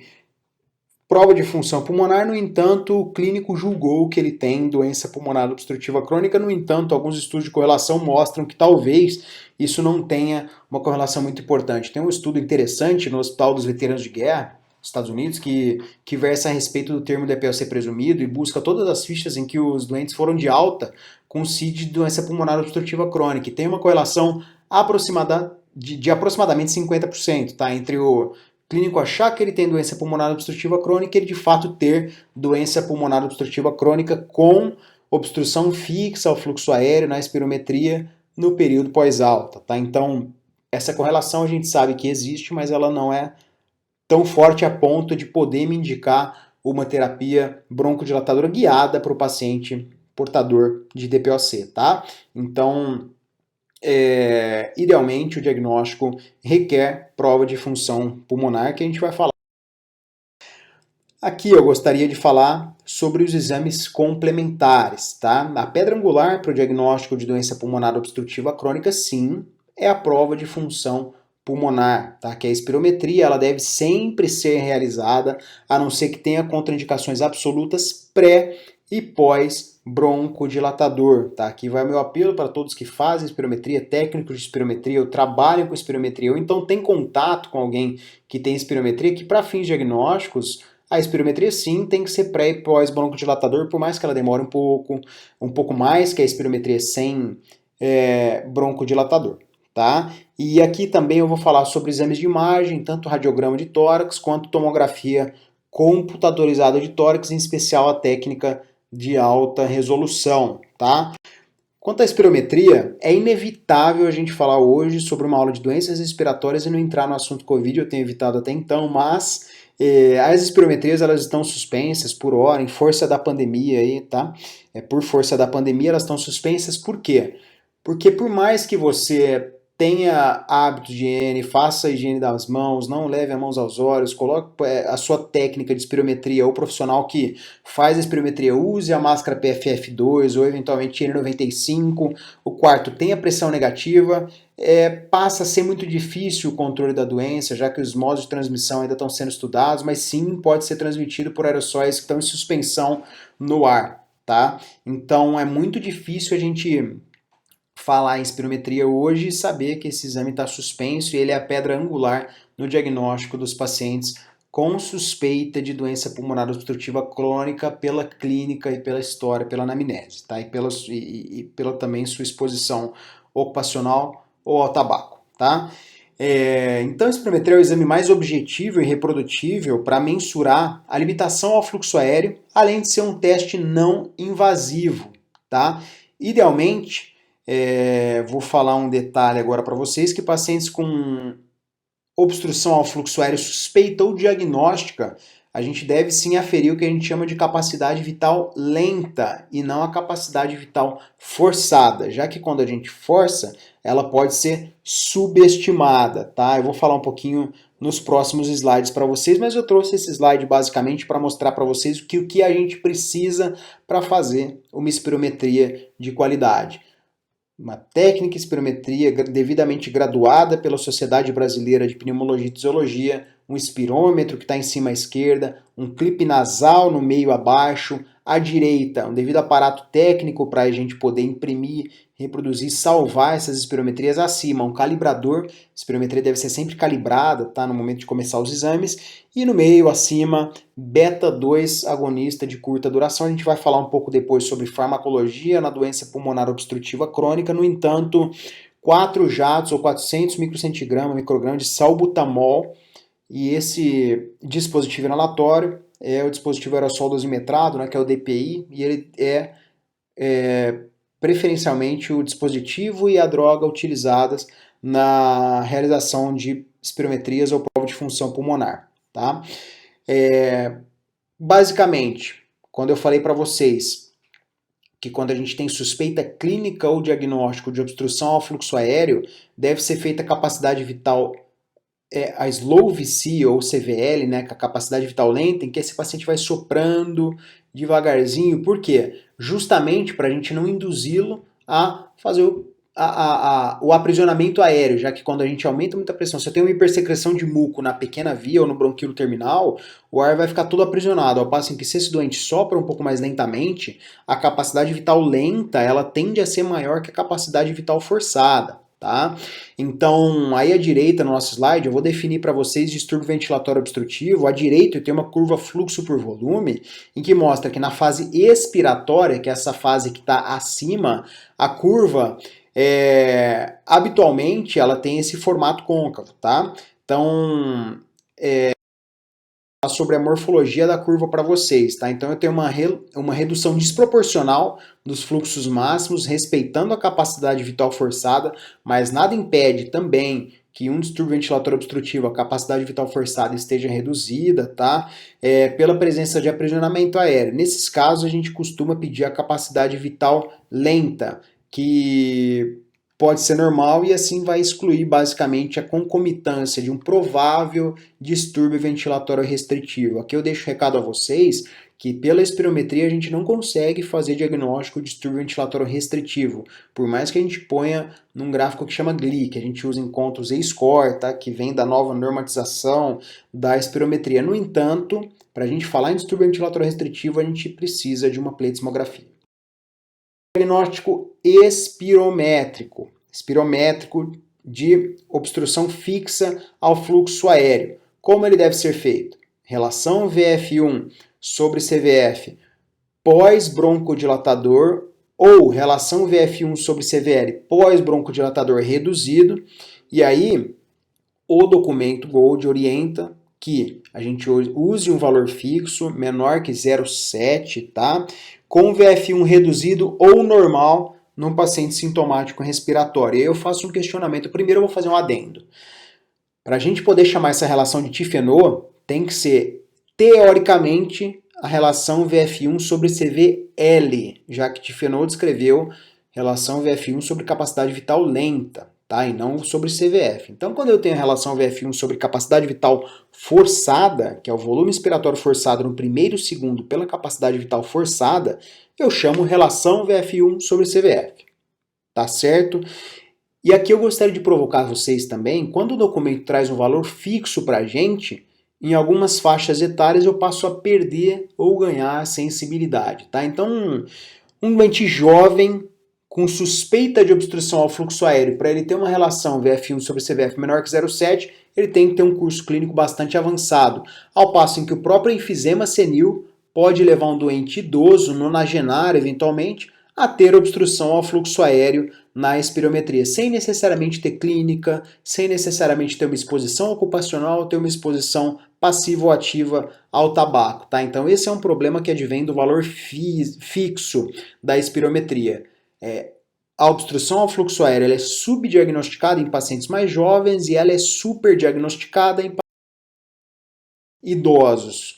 S1: prova de função pulmonar, no entanto, o clínico julgou que ele tem doença pulmonar obstrutiva crônica, no entanto, alguns estudos de correlação mostram que talvez isso não tenha uma correlação muito importante. Tem um estudo interessante no Hospital dos Veteranos de Guerra, Estados Unidos, que versa a respeito do termo DPOC presumido e busca todas as fichas em que os doentes foram de alta com CID de doença pulmonar obstrutiva crônica, e tem uma correlação aproximada de aproximadamente 50%, tá? Entre o clínico achar que ele tem doença pulmonar obstrutiva crônica e ele de fato ter doença pulmonar obstrutiva crônica com obstrução fixa ao fluxo aéreo na espirometria no período pós-alta, tá? Então, essa correlação a gente sabe que existe, mas ela não é tão forte a ponto de poder me indicar uma terapia broncodilatadora guiada para o paciente portador de DPOC, tá? Então, idealmente o diagnóstico requer prova de função pulmonar, que a gente vai falar. Aqui eu gostaria de falar sobre os exames complementares, tá? A pedra angular para o diagnóstico de doença pulmonar obstrutiva crônica, sim, é a prova de função pulmonar, tá? Que a espirometria, ela deve sempre ser realizada, a não ser que tenha contraindicações absolutas pré e pós broncodilatador, tá? Aqui vai o meu apelo para todos que fazem espirometria, técnicos de espirometria, ou trabalham com espirometria, ou então tem contato com alguém que tem espirometria, que para fins diagnósticos, a espirometria sim tem que ser pré e pós broncodilatador, por mais que ela demore um pouco mais que a espirometria sem broncodilatador, tá? E aqui também eu vou falar sobre exames de imagem, tanto radiograma de tórax quanto tomografia computadorizada de tórax, em especial a técnica de alta resolução, tá? Quanto à espirometria, é inevitável a gente falar hoje sobre uma aula de doenças respiratórias e não entrar no assunto Covid, eu tenho evitado até então, mas as espirometrias elas estão suspensas por hora, em força da pandemia aí, tá? Por força da pandemia elas estão suspensas, por quê? Porque por mais que você tenha hábito de higiene, faça a higiene das mãos, não leve as mãos aos olhos, coloque a sua técnica de espirometria, ou profissional que faz a espirometria, use a máscara PFF2 ou eventualmente N95, o quarto, tenha pressão negativa, passa a ser muito difícil o controle da doença, já que os modos de transmissão ainda estão sendo estudados, mas sim pode ser transmitido por aerossóis que estão em suspensão no ar, tá? Então é muito difícil a gente falar em espirometria hoje e saber que esse exame está suspenso e ele é a pedra angular no diagnóstico dos pacientes com suspeita de doença pulmonar obstrutiva crônica pela clínica e pela história, pela anamnese, tá? E pela também sua exposição ocupacional ou ao tabaco, tá? Então, a espirometria é o exame mais objetivo e reprodutível para mensurar a limitação ao fluxo aéreo, além de ser um teste não invasivo, tá? Idealmente, vou falar um detalhe agora para vocês, que pacientes com obstrução ao fluxo aéreo suspeita ou diagnóstica, a gente deve sim aferir o que a gente chama de capacidade vital lenta e não a capacidade vital forçada, já que quando a gente força, ela pode ser subestimada, tá? Eu vou falar um pouquinho nos próximos slides para vocês, mas eu trouxe esse slide basicamente para mostrar para vocês o que a gente precisa para fazer uma espirometria de qualidade. Uma técnica de espirometria devidamente graduada pela Sociedade Brasileira de Pneumologia e Fisiologia, um espirômetro que está em cima à esquerda, um clipe nasal no meio abaixo, à direita, um devido aparato técnico para a gente poder imprimir, reproduzir, salvar essas espirometrias, acima, um calibrador, a espirometria deve ser sempre calibrada, tá, no momento de começar os exames, e no meio, acima, beta 2 agonista de curta duração. A gente vai falar um pouco depois sobre farmacologia na doença pulmonar obstrutiva crônica. No entanto, 4 jatos ou 400 microgramas de salbutamol, e esse dispositivo inalatório é o dispositivo aerossol dosimetrado, né, que é o DPI, e ele é preferencialmente o dispositivo e a droga utilizadas na realização de espirometrias ou prova de função pulmonar. Tá? Basicamente, quando eu falei para vocês que quando a gente tem suspeita clínica ou diagnóstico de obstrução ao fluxo aéreo, deve ser feita a capacidade vital, a slow VC ou CVL, né, com a capacidade vital lenta, em que esse paciente vai soprando devagarzinho. Por quê? Justamente para a gente não induzi-lo a fazer o aprisionamento aéreo, já que quando a gente aumenta muita pressão, se eu tenho uma hipersecreção de muco na pequena via ou no bronquíolo terminal, o ar vai ficar todo aprisionado, ao passo em que se esse doente sopra um pouco mais lentamente, a capacidade vital lenta ela tende a ser maior que a capacidade vital forçada. Tá? Então, aí à direita no nosso slide, eu vou definir para vocês distúrbio ventilatório obstrutivo. À direita eu tenho uma curva fluxo por volume, em que mostra que na fase expiratória, que é essa fase que está acima, a curva, habitualmente, ela tem esse formato côncavo, tá? Então, sobre a morfologia da curva para vocês, tá? Então eu tenho uma redução desproporcional dos fluxos máximos, respeitando a capacidade vital forçada, mas nada impede também que um distúrbio ventilatório obstrutivo, a capacidade vital forçada esteja reduzida, tá? Pela presença de aprisionamento aéreo. Nesses casos a gente costuma pedir a capacidade vital lenta, que pode ser normal e assim vai excluir basicamente a concomitância de um provável distúrbio ventilatório restritivo. Aqui eu deixo o recado a vocês que pela espirometria a gente não consegue fazer diagnóstico de distúrbio ventilatório restritivo, por mais que a gente ponha num gráfico que chama GLI, que a gente usa encontros Z-score, tá? Que vem da nova normatização da espirometria. No entanto, para a gente falar em distúrbio ventilatório restritivo, a gente precisa de uma pletismografia. Diagnóstico espirométrico de obstrução fixa ao fluxo aéreo. Como ele deve ser feito? Relação VF1 sobre CVF pós-broncodilatador ou relação VF1 sobre CVL pós-broncodilatador reduzido. E aí, o documento GOLD orienta que a gente use um valor fixo menor que 0,7, tá? Com VF1 reduzido ou normal num paciente sintomático respiratório. E aí eu faço um questionamento. Primeiro eu vou fazer um adendo. Para a gente poder chamar essa relação de TIFENO, tem que ser, teoricamente, a relação VF1 sobre CVL, já que TIFENO descreveu relação VF1 sobre capacidade vital lenta, tá? E não sobre CVF. Então, quando eu tenho a relação VF1 sobre capacidade vital forçada, que é o volume expiratório forçado no primeiro segundo pela capacidade vital forçada, eu chamo relação VF1 sobre CVF. Tá certo? E aqui eu gostaria de provocar vocês também, quando o documento traz um valor fixo para a gente, em algumas faixas etárias eu passo a perder ou ganhar sensibilidade, tá? Então, um doente jovem com suspeita de obstrução ao fluxo aéreo, para ele ter uma relação VF1 sobre CVF menor que 0,7, ele tem que ter um curso clínico bastante avançado, ao passo em que o próprio enfisema senil pode levar um doente idoso, nonagenário eventualmente, a ter obstrução ao fluxo aéreo na espirometria, sem necessariamente ter clínica, sem necessariamente ter uma exposição ocupacional, ter uma exposição passiva ou ativa ao tabaco, tá? Então esse é um problema que advém do valor fixo da espirometria. A obstrução ao fluxo aéreo ela é subdiagnosticada em pacientes mais jovens e ela é superdiagnosticada em idosos.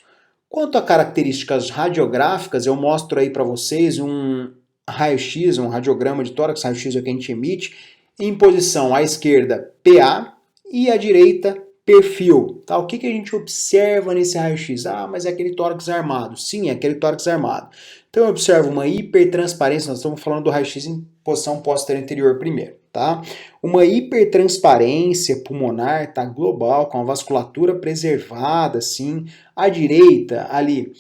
S1: Quanto a características radiográficas, eu mostro aí para vocês um raio-x, um radiograma de tórax, raio-x é o que a gente emite, em posição à esquerda PA e à direita perfil. Tá? O que a gente observa nesse raio-x? Ah, mas é aquele tórax armado. Sim, é aquele tórax armado. Então eu observo uma hipertransparência, nós estamos falando do raio-x em posição posterior anterior primeiro. Tá? tá? Uma hipertransparência pulmonar, tá? Global, com a vasculatura preservada, assim, à direita, ali,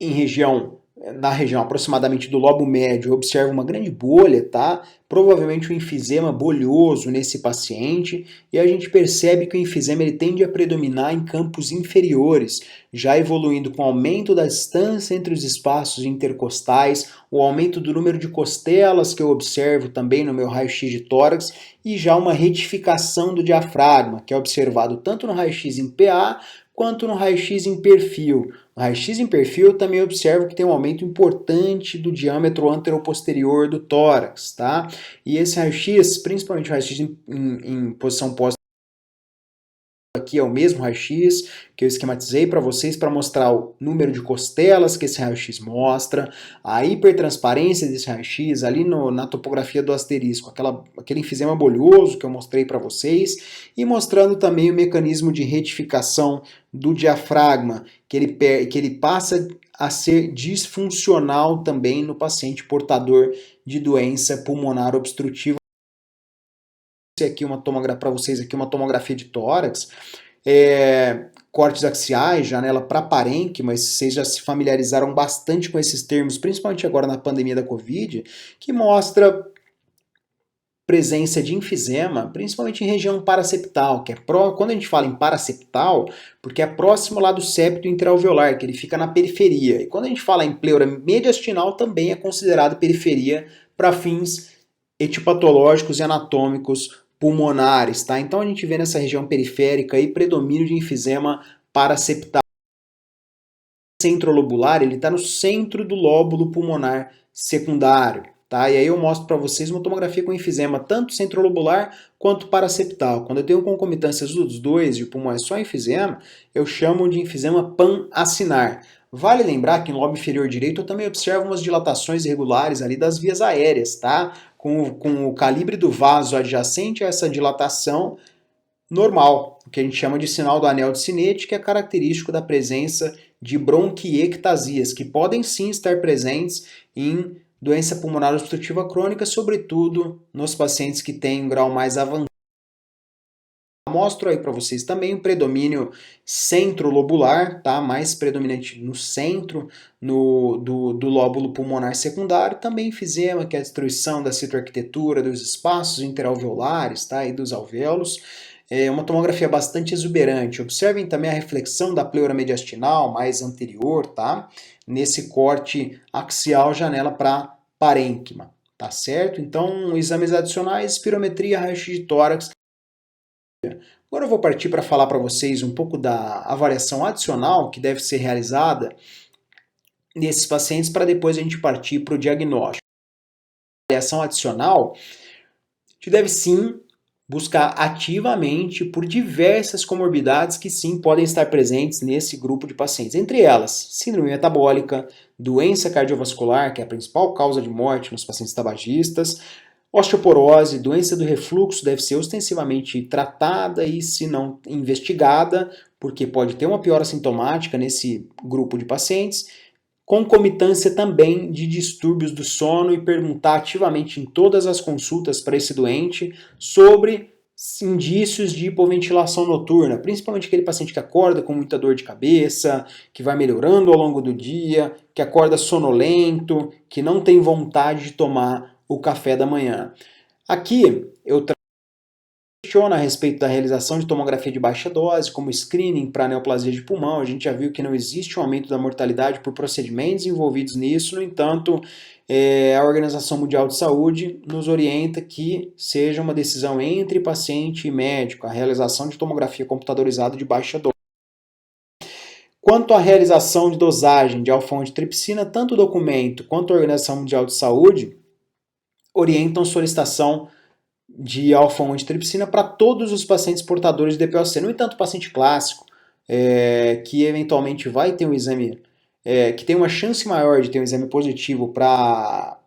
S1: em região, na região aproximadamente do lobo médio, observa uma grande bolha, tá? Provavelmente um enfisema bolhoso nesse paciente, e a gente percebe que o enfisema ele tende a predominar em campos inferiores, já evoluindo com o aumento da distância entre os espaços intercostais, o aumento do número de costelas que eu observo também no meu raio-x de tórax, e já uma retificação do diafragma, que é observado tanto no raio-x em PA quanto no raio-x em perfil. No raio-x em perfil eu também observo que tem um aumento importante do diâmetro anteroposterior do tórax, tá? E esse raio-x, principalmente o raio-x em posição pós, aqui é o mesmo raio-x que eu esquematizei para vocês para mostrar o número de costelas que esse raio-x mostra, a hipertransparência desse raio-x, ali na topografia do asterisco, aquele enfisema bolhoso que eu mostrei para vocês, e mostrando também o mecanismo de retificação do diafragma, que ele passa a ser disfuncional também no paciente portador de doença pulmonar obstrutiva. Aqui para vocês aqui uma tomografia de tórax, cortes axiais, janela para parênquima, vocês já se familiarizaram bastante com esses termos, principalmente agora na pandemia da Covid, que mostra presença de enfisema, principalmente em região paraseptal, que quando a gente fala em paraseptal, porque é próximo lá do septo intraalveolar, que ele fica na periferia. E quando a gente fala em pleura mediastinal, também é considerado periferia para fins etipatológicos e anatômicos pulmonares, tá? Então a gente vê nessa região periférica aí predomínio de enfisema paraseptal. O centrolobular, ele está no centro do lóbulo pulmonar secundário, tá? E aí eu mostro para vocês uma tomografia com enfisema tanto centrolobular quanto paraseptal. Quando eu tenho concomitâncias dos dois e o pulmão é só enfisema, eu chamo de enfisema pan-acinar. Vale lembrar que no lobo inferior direito eu também observo umas dilatações irregulares ali das vias aéreas, tá? Com o calibre do vaso adjacente a essa dilatação normal, o que a gente chama de sinal do anel de Sinetti, que é característico da presença de bronquiectasias, que podem sim estar presentes em doença pulmonar obstrutiva crônica, sobretudo nos pacientes que têm um grau mais avançado. Mostro aí para vocês também o predomínio centrolobular, tá? Mais predominante no centro do lóbulo pulmonar secundário, também enfisema, que é a destruição da citoarquitetura dos espaços interalveolares, tá? E dos alvéolos. É uma tomografia bastante exuberante. Observem também a reflexão da pleura mediastinal mais anterior, tá? Nesse corte axial, janela para parênquima, tá certo? Então, exames adicionais, espirometria, raio-x de tórax. Agora eu vou partir para falar para vocês um pouco da avaliação adicional que deve ser realizada nesses pacientes para depois a gente partir para o diagnóstico. A avaliação adicional, a gente deve sim buscar ativamente por diversas comorbidades que sim podem estar presentes nesse grupo de pacientes. Entre elas, síndrome metabólica, doença cardiovascular, que é a principal causa de morte nos pacientes tabagistas, osteoporose, doença do refluxo deve ser ostensivamente tratada e, se não investigada, porque pode ter uma piora sintomática nesse grupo de pacientes. Concomitância também de distúrbios do sono e perguntar ativamente em todas as consultas para esse doente sobre indícios de hipoventilação noturna, principalmente aquele paciente que acorda com muita dor de cabeça, que vai melhorando ao longo do dia, que acorda sonolento, que não tem vontade de tomar o café da manhã. Aqui eu questiona a respeito da realização de tomografia de baixa dose como screening para neoplasia de pulmão. A gente já viu que não existe um aumento da mortalidade por procedimentos envolvidos nisso, no entanto, a Organização Mundial de Saúde nos orienta que seja uma decisão entre paciente e médico a realização de tomografia computadorizada de baixa dose. Quanto à realização de dosagem de alfa-1-antitripsina, tanto o documento quanto a Organização Mundial de Saúde orientam solicitação de alfa-1-antitripsina para todos os pacientes portadores de DPOC. No entanto, o paciente clássico, que eventualmente vai ter um exame, que tem uma chance maior de ter um exame positivo para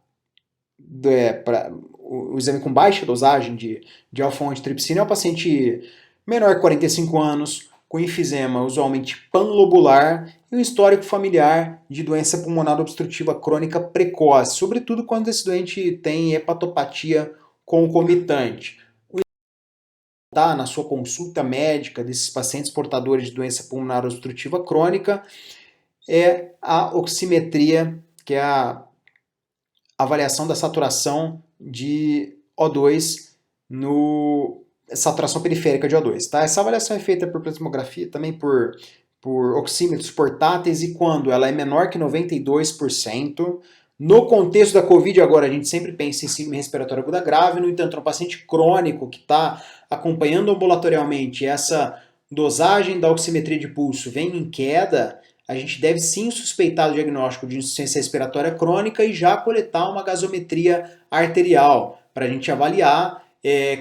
S1: o exame com baixa dosagem de alfa-1-antitripsina, é o paciente menor que 45 anos, com enfisema usualmente panlobular e um histórico familiar de doença pulmonar obstrutiva crônica precoce, sobretudo quando esse doente tem hepatopatia concomitante. Tá, na sua consulta médica desses pacientes portadores de doença pulmonar obstrutiva crônica é a oximetria, que é a avaliação da saturação de O2 saturação periférica de O2. Tá? Essa avaliação é feita por plasmografia, também por oxímetros portáteis, e quando ela é menor que 92%, no contexto da Covid, agora a gente sempre pensa em síndrome respiratória aguda grave, no entanto, no paciente crônico que está acompanhando ambulatorialmente essa dosagem da oximetria de pulso vem em queda, a gente deve sim suspeitar o diagnóstico de insuficiência respiratória crônica e já coletar uma gasometria arterial para a gente avaliar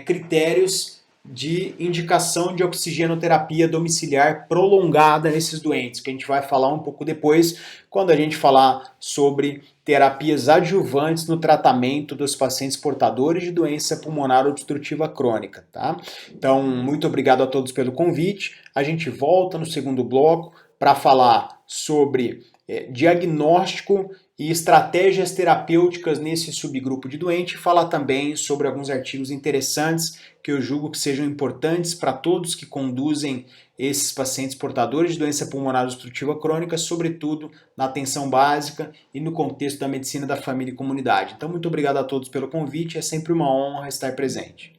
S1: critérios de indicação de oxigenoterapia domiciliar prolongada nesses doentes, que a gente vai falar um pouco depois, quando a gente falar sobre terapias adjuvantes no tratamento dos pacientes portadores de doença pulmonar obstrutiva crônica, tá? Então, muito obrigado a todos pelo convite. A gente volta no segundo bloco para falar sobre diagnóstico e estratégias terapêuticas nesse subgrupo de doente, e falar também sobre alguns artigos interessantes que eu julgo que sejam importantes para todos que conduzem esses pacientes portadores de doença pulmonar obstrutiva crônica, sobretudo na atenção básica e no contexto da medicina da família e comunidade. Então, muito obrigado a todos pelo convite, é sempre uma honra estar presente.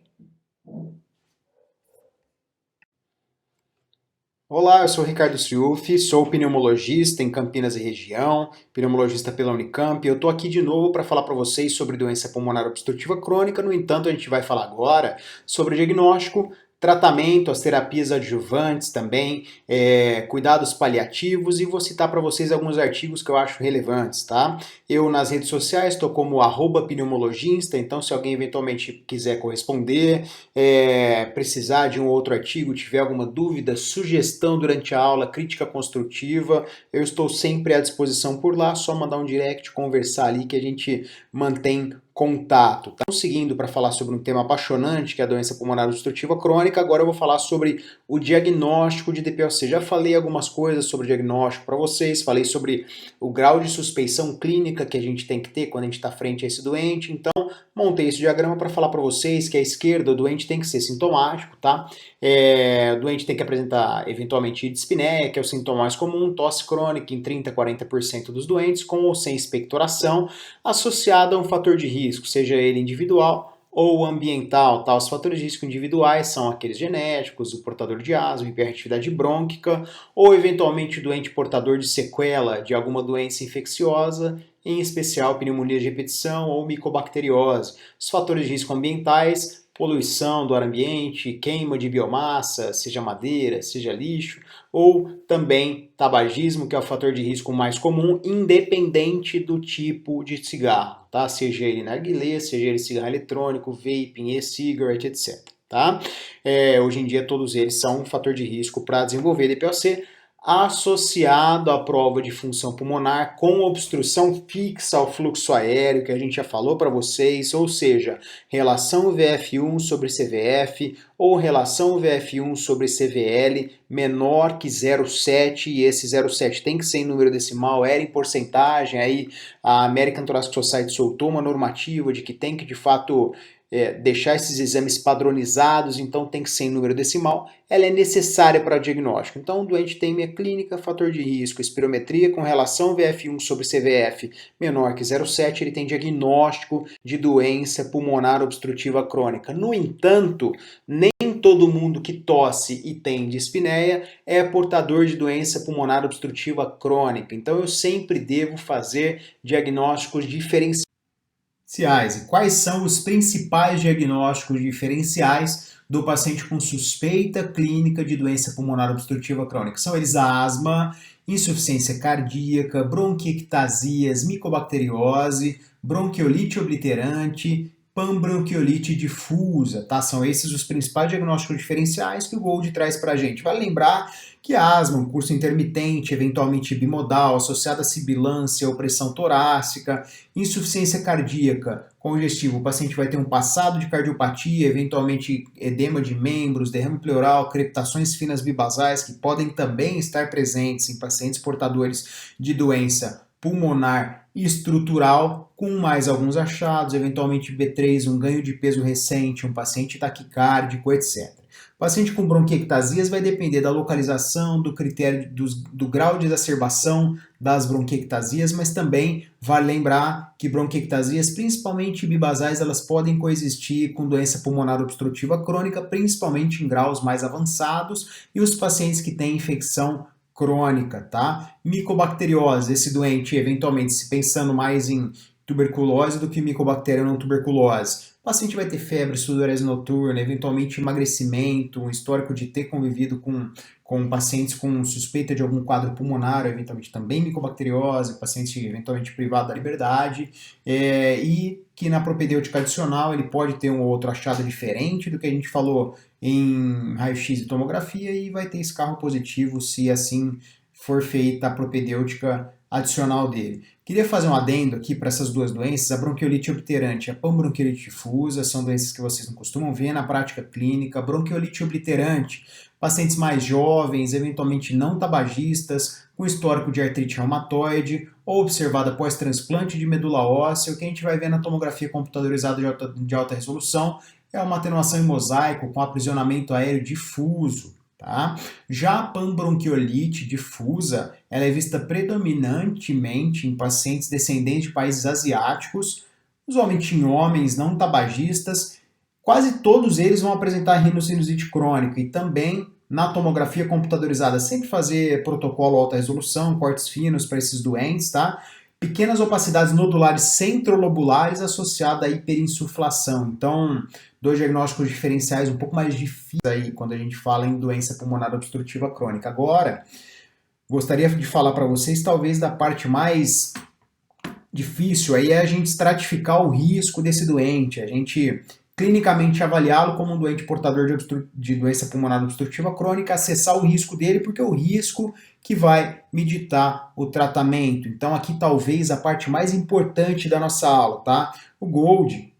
S1: Olá, eu sou o Ricardo Ciuffi, sou pneumologista em Campinas e região, pneumologista pela Unicamp. Eu estou aqui de novo para falar para vocês sobre doença pulmonar obstrutiva crônica. No entanto, a gente vai falar agora sobre o diagnóstico, tratamento, as terapias adjuvantes também, cuidados paliativos, e vou citar para vocês alguns artigos que eu acho relevantes, tá? Eu nas redes sociais estou como @pneumologista, então se alguém eventualmente quiser corresponder, precisar de um outro artigo, tiver alguma dúvida, sugestão durante a aula, crítica construtiva, eu estou sempre à disposição por lá, só mandar um direct, conversar ali que a gente mantém contato. Tá? Seguindo para falar sobre um tema apaixonante, que é a doença pulmonar obstrutiva crônica, agora eu vou falar sobre o diagnóstico de DPOC. Já falei algumas coisas sobre o diagnóstico para vocês, falei sobre o grau de suspeição clínica que a gente tem que ter quando a gente está frente a esse doente, então montei esse diagrama para falar para vocês que à esquerda o doente tem que ser sintomático, tá? O doente tem que apresentar eventualmente dispneia, que é o sintoma mais comum, tosse crônica em 30% a 40% dos doentes, com ou sem expectoração, associada a um fator de risco, seja ele individual ou ambiental. Tá? Os fatores de risco individuais são aqueles genéticos, o portador de asma, hiperatividade brônquica, ou eventualmente o doente portador de sequela de alguma doença infecciosa, em especial pneumonia de repetição ou micobacteriose. Os fatores de risco ambientais, poluição do ar ambiente, queima de biomassa, seja madeira, seja lixo, ou também tabagismo, que é o fator de risco mais comum, independente do tipo de cigarro, tá? Seja ele narguilé, seja ele cigarro eletrônico, vaping, e-cigarette, etc. Tá? Hoje em dia todos eles são um fator de risco para desenvolver DPOC, associado à prova de função pulmonar com obstrução fixa ao fluxo aéreo, que a gente já falou para vocês, ou seja, relação VF1 sobre CVF ou relação VF1 sobre CVL menor que 0,7, e esse 0,7 tem que ser em número decimal, era em porcentagem, aí a American Thoracic Society soltou uma normativa de que tem que de fato deixar esses exames padronizados, então tem que ser em número decimal, ela é necessária para o diagnóstico. Então o doente tem minha clínica, fator de risco, espirometria com relação VF1 sobre CVF menor que 0,7, ele tem diagnóstico de doença pulmonar obstrutiva crônica. No entanto, nem todo mundo que tosse e tem dispneia é portador de doença pulmonar obstrutiva crônica. Então eu sempre devo fazer diagnósticos diferenciais. E quais são os principais diagnósticos diferenciais do paciente com suspeita clínica de doença pulmonar obstrutiva crônica? São eles a asma, insuficiência cardíaca, bronquiectasias, micobacteriose, bronquiolite obliterante, panbronquiolite difusa, tá? São esses os principais diagnósticos diferenciais que o GOLD traz pra gente. Vale lembrar que é asma, um curso intermitente, eventualmente bimodal, associada a sibilância, opressão torácica, insuficiência cardíaca, congestivo. O paciente vai ter um passado de cardiopatia, eventualmente edema de membros, derrame pleural, crepitações finas bibasais, que podem também estar presentes em pacientes portadores de doença pulmonar estrutural, com mais alguns achados, eventualmente B3, um ganho de peso recente, um paciente taquicárdico, etc. O paciente com bronquiectasias vai depender da localização, do critério do grau de exacerbação das bronquiectasias, mas também vale lembrar que bronquiectasias, principalmente bibasais, elas podem coexistir com doença pulmonar obstrutiva crônica, principalmente em graus mais avançados, e os pacientes que têm infecção crônica, tá? Micobacteriose, esse doente, eventualmente, se pensando mais em tuberculose do que micobactéria não tuberculose. O paciente vai ter febre, sudorese noturna, eventualmente emagrecimento, um histórico de ter convivido com pacientes com suspeita de algum quadro pulmonar, eventualmente também micobacteriose, paciente eventualmente privado da liberdade, e que na propedêutica adicional ele pode ter um ou outro achado diferente do que a gente falou em raio-x e tomografia e vai ter escarro positivo se assim for feita a propedêutica adicional dele. Queria fazer um adendo aqui para essas duas doenças, a bronquiolite obterante e a panbronquiolite difusa, são doenças que vocês não costumam ver na prática clínica. Bronquiolite obliterante, pacientes mais jovens, eventualmente não tabagistas, com histórico de artrite reumatoide, ou observada pós-transplante de medula óssea, o que a gente vai ver na tomografia computadorizada de alta resolução é uma atenuação em mosaico com aprisionamento aéreo difuso. Tá? Já a panbronquiolite difusa, ela é vista predominantemente em pacientes descendentes de países asiáticos, usualmente em homens não tabagistas. Quase todos eles vão apresentar rinocinusite crônica e também na tomografia computadorizada, sempre fazer protocolo alta resolução, cortes finos para esses doentes, tá? Pequenas opacidades nodulares centrolobulares associadas à hiperinsuflação. Então, dois diagnósticos diferenciais um pouco mais difíceis aí quando a gente fala em doença pulmonar obstrutiva crônica. Agora, gostaria de falar para vocês talvez da parte mais difícil aí é a gente estratificar o risco desse doente, a gente clinicamente avaliá-lo como um doente portador de doença pulmonar obstrutiva crônica, acessar o risco dele, porque é o risco que vai me ditar o tratamento. Então aqui talvez a parte mais importante da nossa aula, tá? O Gold,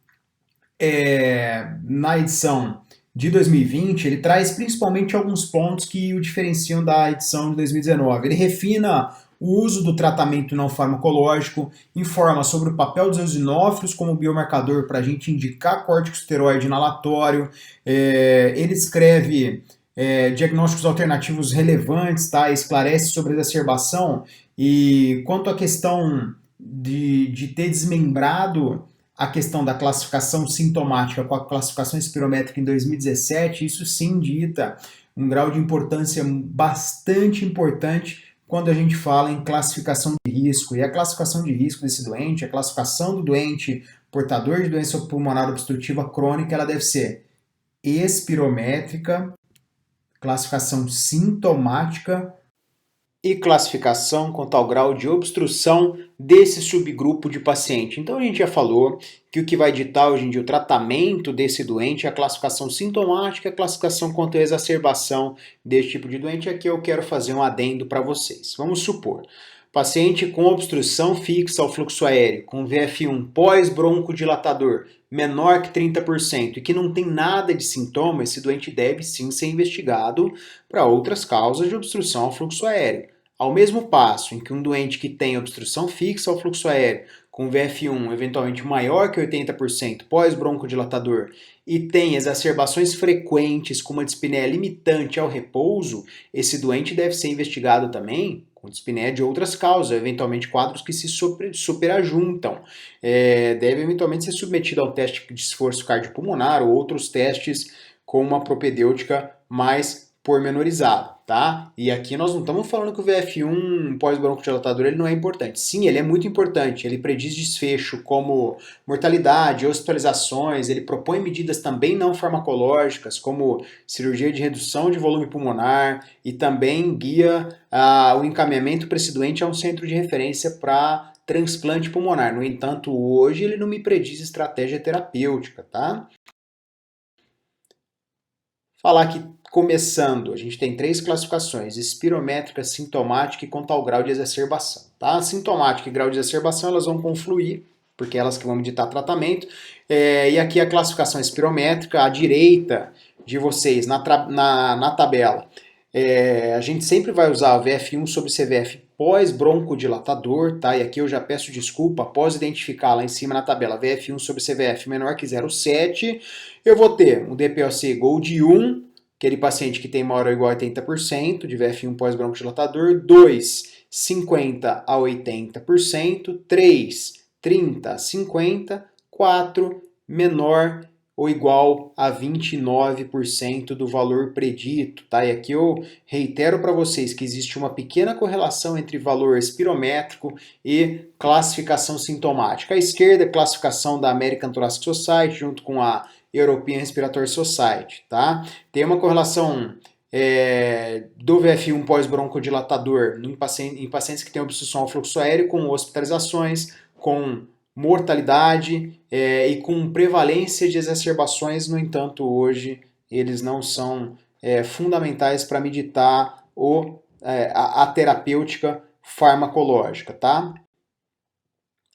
S1: na edição de 2020, ele traz principalmente alguns pontos que o diferenciam da edição de 2019. Ele refina o uso do tratamento não farmacológico, informa sobre o papel dos eosinófilos como biomarcador para a gente indicar corticosteroide inalatório, ele escreve diagnósticos alternativos relevantes, tá? Esclarece sobre a exacerbação e quanto à questão de ter desmembrado a questão da classificação sintomática com a classificação espirométrica em 2017, isso sim dita um grau de importância bastante importante quando a gente fala em classificação de risco. E a classificação de risco desse doente, a classificação do doente portador de doença pulmonar obstrutiva crônica, ela deve ser espirométrica, classificação sintomática e classificação quanto ao grau de obstrução desse subgrupo de paciente. Então a gente já falou que o que vai ditar hoje em dia o tratamento desse doente é a classificação sintomática, a classificação quanto à exacerbação desse tipo de doente. Aqui eu quero fazer um adendo para vocês. Vamos supor, paciente com obstrução fixa ao fluxo aéreo, com VF1 pós-broncodilatador menor que 30% e que não tem nada de sintoma, esse doente deve sim ser investigado para outras causas de obstrução ao fluxo aéreo. Ao mesmo passo em que um doente que tem obstrução fixa ao fluxo aéreo, com VF1 eventualmente maior que 80% pós-broncodilatador e tem exacerbações frequentes com uma dispneia limitante ao repouso, esse doente deve ser investigado também com dispneia de outras causas, eventualmente quadros que se superajuntam. Deve eventualmente ser submetido a um teste de esforço cardiopulmonar ou outros testes com uma propedêutica mais pormenorizada, tá? E aqui nós não estamos falando que o VF1 pós-broncodilatador ele não é importante. Sim, ele é muito importante. Ele prediz desfecho como mortalidade, hospitalizações, ele propõe medidas também não farmacológicas, como cirurgia de redução de volume pulmonar e também guia o encaminhamento para esse doente a um centro de referência para transplante pulmonar. No entanto, hoje ele não me prediz estratégia terapêutica, tá? falar que, começando, a gente tem 3 classificações: espirométrica, sintomática e com tal grau de exacerbação. Tá? A sintomática e grau de exacerbação elas vão confluir, porque elas que vão meditar tratamento. E aqui a classificação espirométrica, à direita de vocês, na tabela. A gente sempre vai usar o VF1 sobre CVF pós-broncodilatador, tá? E aqui eu já peço desculpa, após identificar lá em cima na tabela VF1 sobre CVF menor que 0,7, eu vou ter um DPOC Gold 1, aquele paciente que tem maior ou igual a 80% de VF1 pós-broncodilatador, 2, 50 a 80%, 3, 30 a 50%, 4, menor ou igual a 29% do valor predito, tá? E aqui eu reitero para vocês que existe uma pequena correlação entre valor espirométrico e classificação sintomática. À esquerda, classificação da American Thoracic Society junto com a European Respiratory Society, tá? Tem uma correlação do VF1 pós-broncodilatador em pacientes que têm obstrução ao fluxo aéreo com hospitalizações, com mortalidade e com prevalência de exacerbações. No entanto, hoje eles não são fundamentais para meditar a terapêutica farmacológica, tá?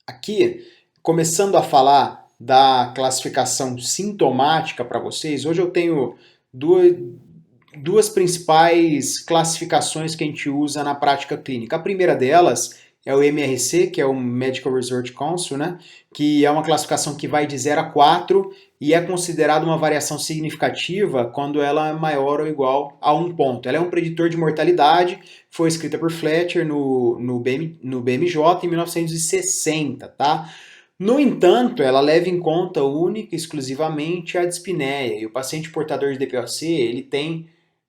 S1: Aqui, começando a falar da classificação sintomática para vocês, hoje eu tenho duas principais classificações que a gente usa na prática clínica. A primeira delas é o MRC, que é o Medical Research Council, né? Que é uma classificação que vai de 0 a 4 e é considerada uma variação significativa quando ela é maior ou igual a 1 ponto. Ela é um preditor de mortalidade, foi escrita por Fletcher no BMJ em 1960, tá? No entanto, ela leva em conta única e exclusivamente a dispneia, e o paciente portador de DPOC, ele tem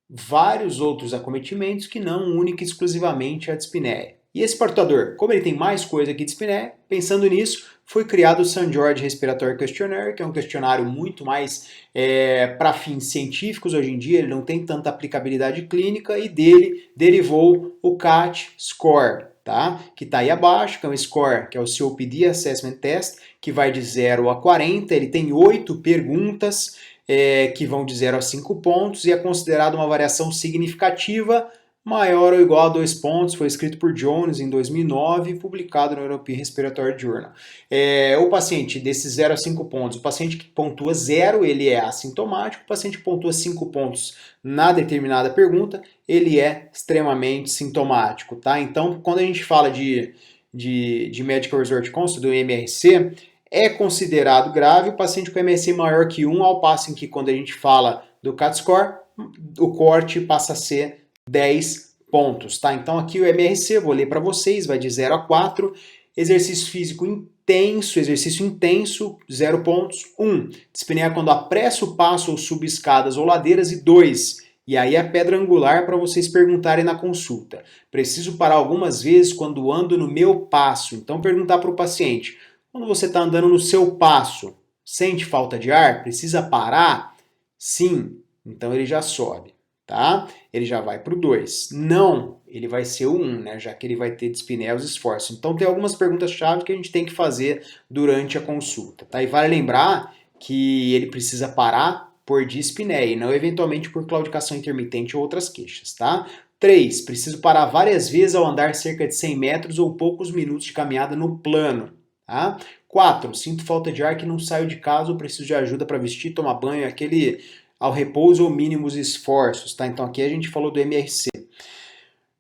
S1: vários outros acometimentos que não única e exclusivamente a dispneia. E esse portador, como ele tem mais coisa que dispneia, pensando nisso, foi criado o St. George Respiratory Questionnaire, que é um questionário muito mais para fins científicos hoje em dia, ele não tem tanta aplicabilidade clínica, e dele derivou o CAT Score, tá? Que está aí abaixo, que é um score, que é o COPD Assessment Test, que vai de 0 a 40, ele tem 8 perguntas, que vão de 0 a 5 pontos, e é considerado uma variação significativa maior ou igual a 2 pontos, foi escrito por Jones em 2009 e publicado no European Respiratory Journal. O paciente desses 0 a 5 pontos, o paciente que pontua 0, ele é assintomático, o paciente que pontua 5 pontos na determinada pergunta, ele é extremamente sintomático, tá? Então, quando a gente fala de Medical Research Council, do MRC, é considerado grave o paciente com MRC maior que 1, ao passo em que quando a gente fala do CAT Score, o corte passa a ser 10 pontos, tá? Então aqui o MRC, vou ler para vocês, vai de 0 a 4, exercício físico intenso, 0 pontos, 1, dispneia quando apresso, passo ou subo escadas ou ladeiras, e 2, e aí a pedra angular para vocês perguntarem na consulta, preciso parar algumas vezes quando ando no meu passo. Então perguntar para o paciente, quando você está andando no seu passo, sente falta de ar? Precisa parar? Sim, então ele já sobe. Tá? Ele já vai para o 2. Não, ele vai ser o 1, né? Já que ele vai ter dispneia aos esforços. Então tem algumas perguntas-chave que a gente tem que fazer durante a consulta. Tá? E vale lembrar que ele precisa parar por dispneia e não eventualmente por claudicação intermitente ou outras queixas. Tá? 3. Preciso parar várias vezes ao andar cerca de 100 metros ou poucos minutos de caminhada no plano. Tá? 4. Sinto falta de ar que não saio de casa ou preciso de ajuda para vestir, tomar banho, aquele ao repouso ou mínimos esforços, tá? Então aqui a gente falou do MRC.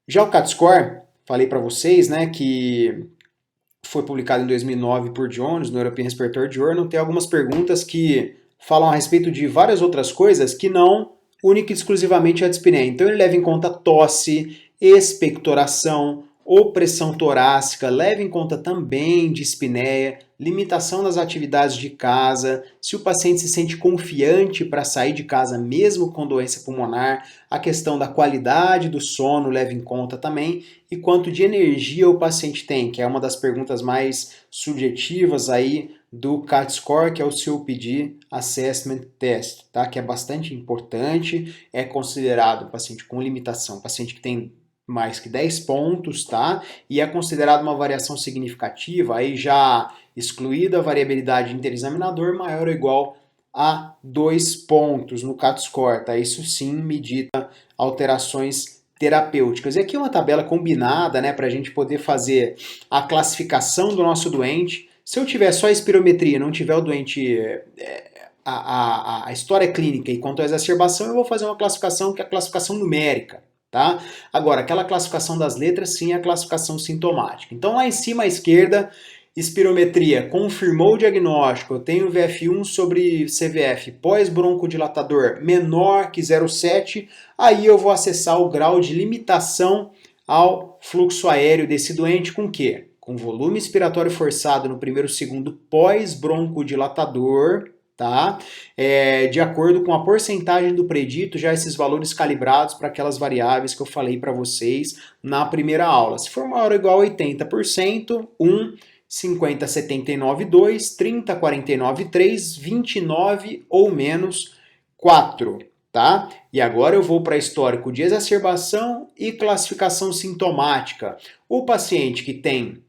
S1: Já o CAT Score, falei para vocês, né, que foi publicado em 2009 por Jones no European Respiratory Journal, tem algumas perguntas que falam a respeito de várias outras coisas que não única e exclusivamente a dispneia. Então ele leva em conta tosse, expectoração, opressão torácica, leva em conta também dispneia, limitação das atividades de casa, se o paciente se sente confiante para sair de casa mesmo com doença pulmonar, a questão da qualidade do sono leva em conta também, e quanto de energia o paciente tem, que é uma das perguntas mais subjetivas aí do CAT Score, que é o COPD Assessment Test, tá? Que é bastante importante, é considerado paciente com limitação, paciente que tem mais que 10 pontos, tá? E é considerado uma variação significativa, aí já excluída a variabilidade interexaminador maior ou igual a 2 pontos no CAT score, tá? Isso sim medita alterações terapêuticas. E aqui é uma tabela combinada, né, para a gente poder fazer a classificação do nosso doente. Se eu tiver só a espirometria, não tiver o doente, a história clínica e quanto à exacerbação, eu vou fazer uma classificação que é a classificação numérica. Tá? Agora, aquela classificação das letras, sim, é a classificação sintomática. Então, lá em cima à esquerda, espirometria, confirmou o diagnóstico, eu tenho VF1 sobre CVF pós-broncodilatador menor que 0,7, aí eu vou acessar o grau de limitação ao fluxo aéreo desse doente com o quê? Com volume expiratório forçado no primeiro segundo pós-broncodilatador, tá? De acordo com a porcentagem do predito, já esses valores calibrados para aquelas variáveis que eu falei para vocês na primeira aula. Se for maior ou igual a 80%, 1, 50, 79, 2, 30, 49, 3, 29 ou menos 4, tá? E agora eu vou para histórico de exacerbação e classificação sintomática. O paciente que tem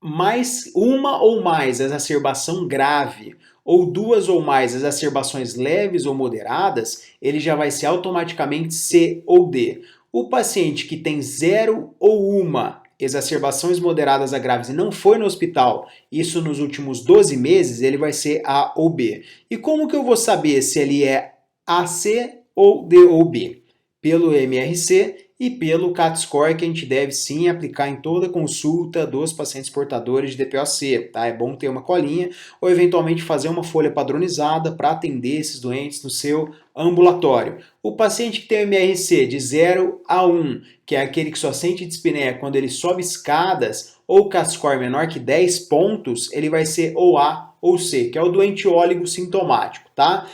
S1: mais uma ou mais exacerbação grave ou duas ou mais exacerbações leves ou moderadas, ele já vai ser automaticamente C ou D. O paciente que tem 0 ou uma exacerbações moderadas a graves e não foi no hospital, isso nos últimos 12 meses, ele vai ser A ou B. E como que eu vou saber se ele é AC ou D ou B? Pelo MRC e pelo CAT score, que a gente deve sim aplicar em toda consulta dos pacientes portadores de DPOC, tá? É bom ter uma colinha ou eventualmente fazer uma folha padronizada para atender esses doentes no seu ambulatório. O paciente que tem o MRC de 0 a 1, que é aquele que só sente dispneia quando ele sobe escadas, ou CAT score menor que 10 pontos, ele vai ser ou A ou C, que é o doente oligosintomático, tá?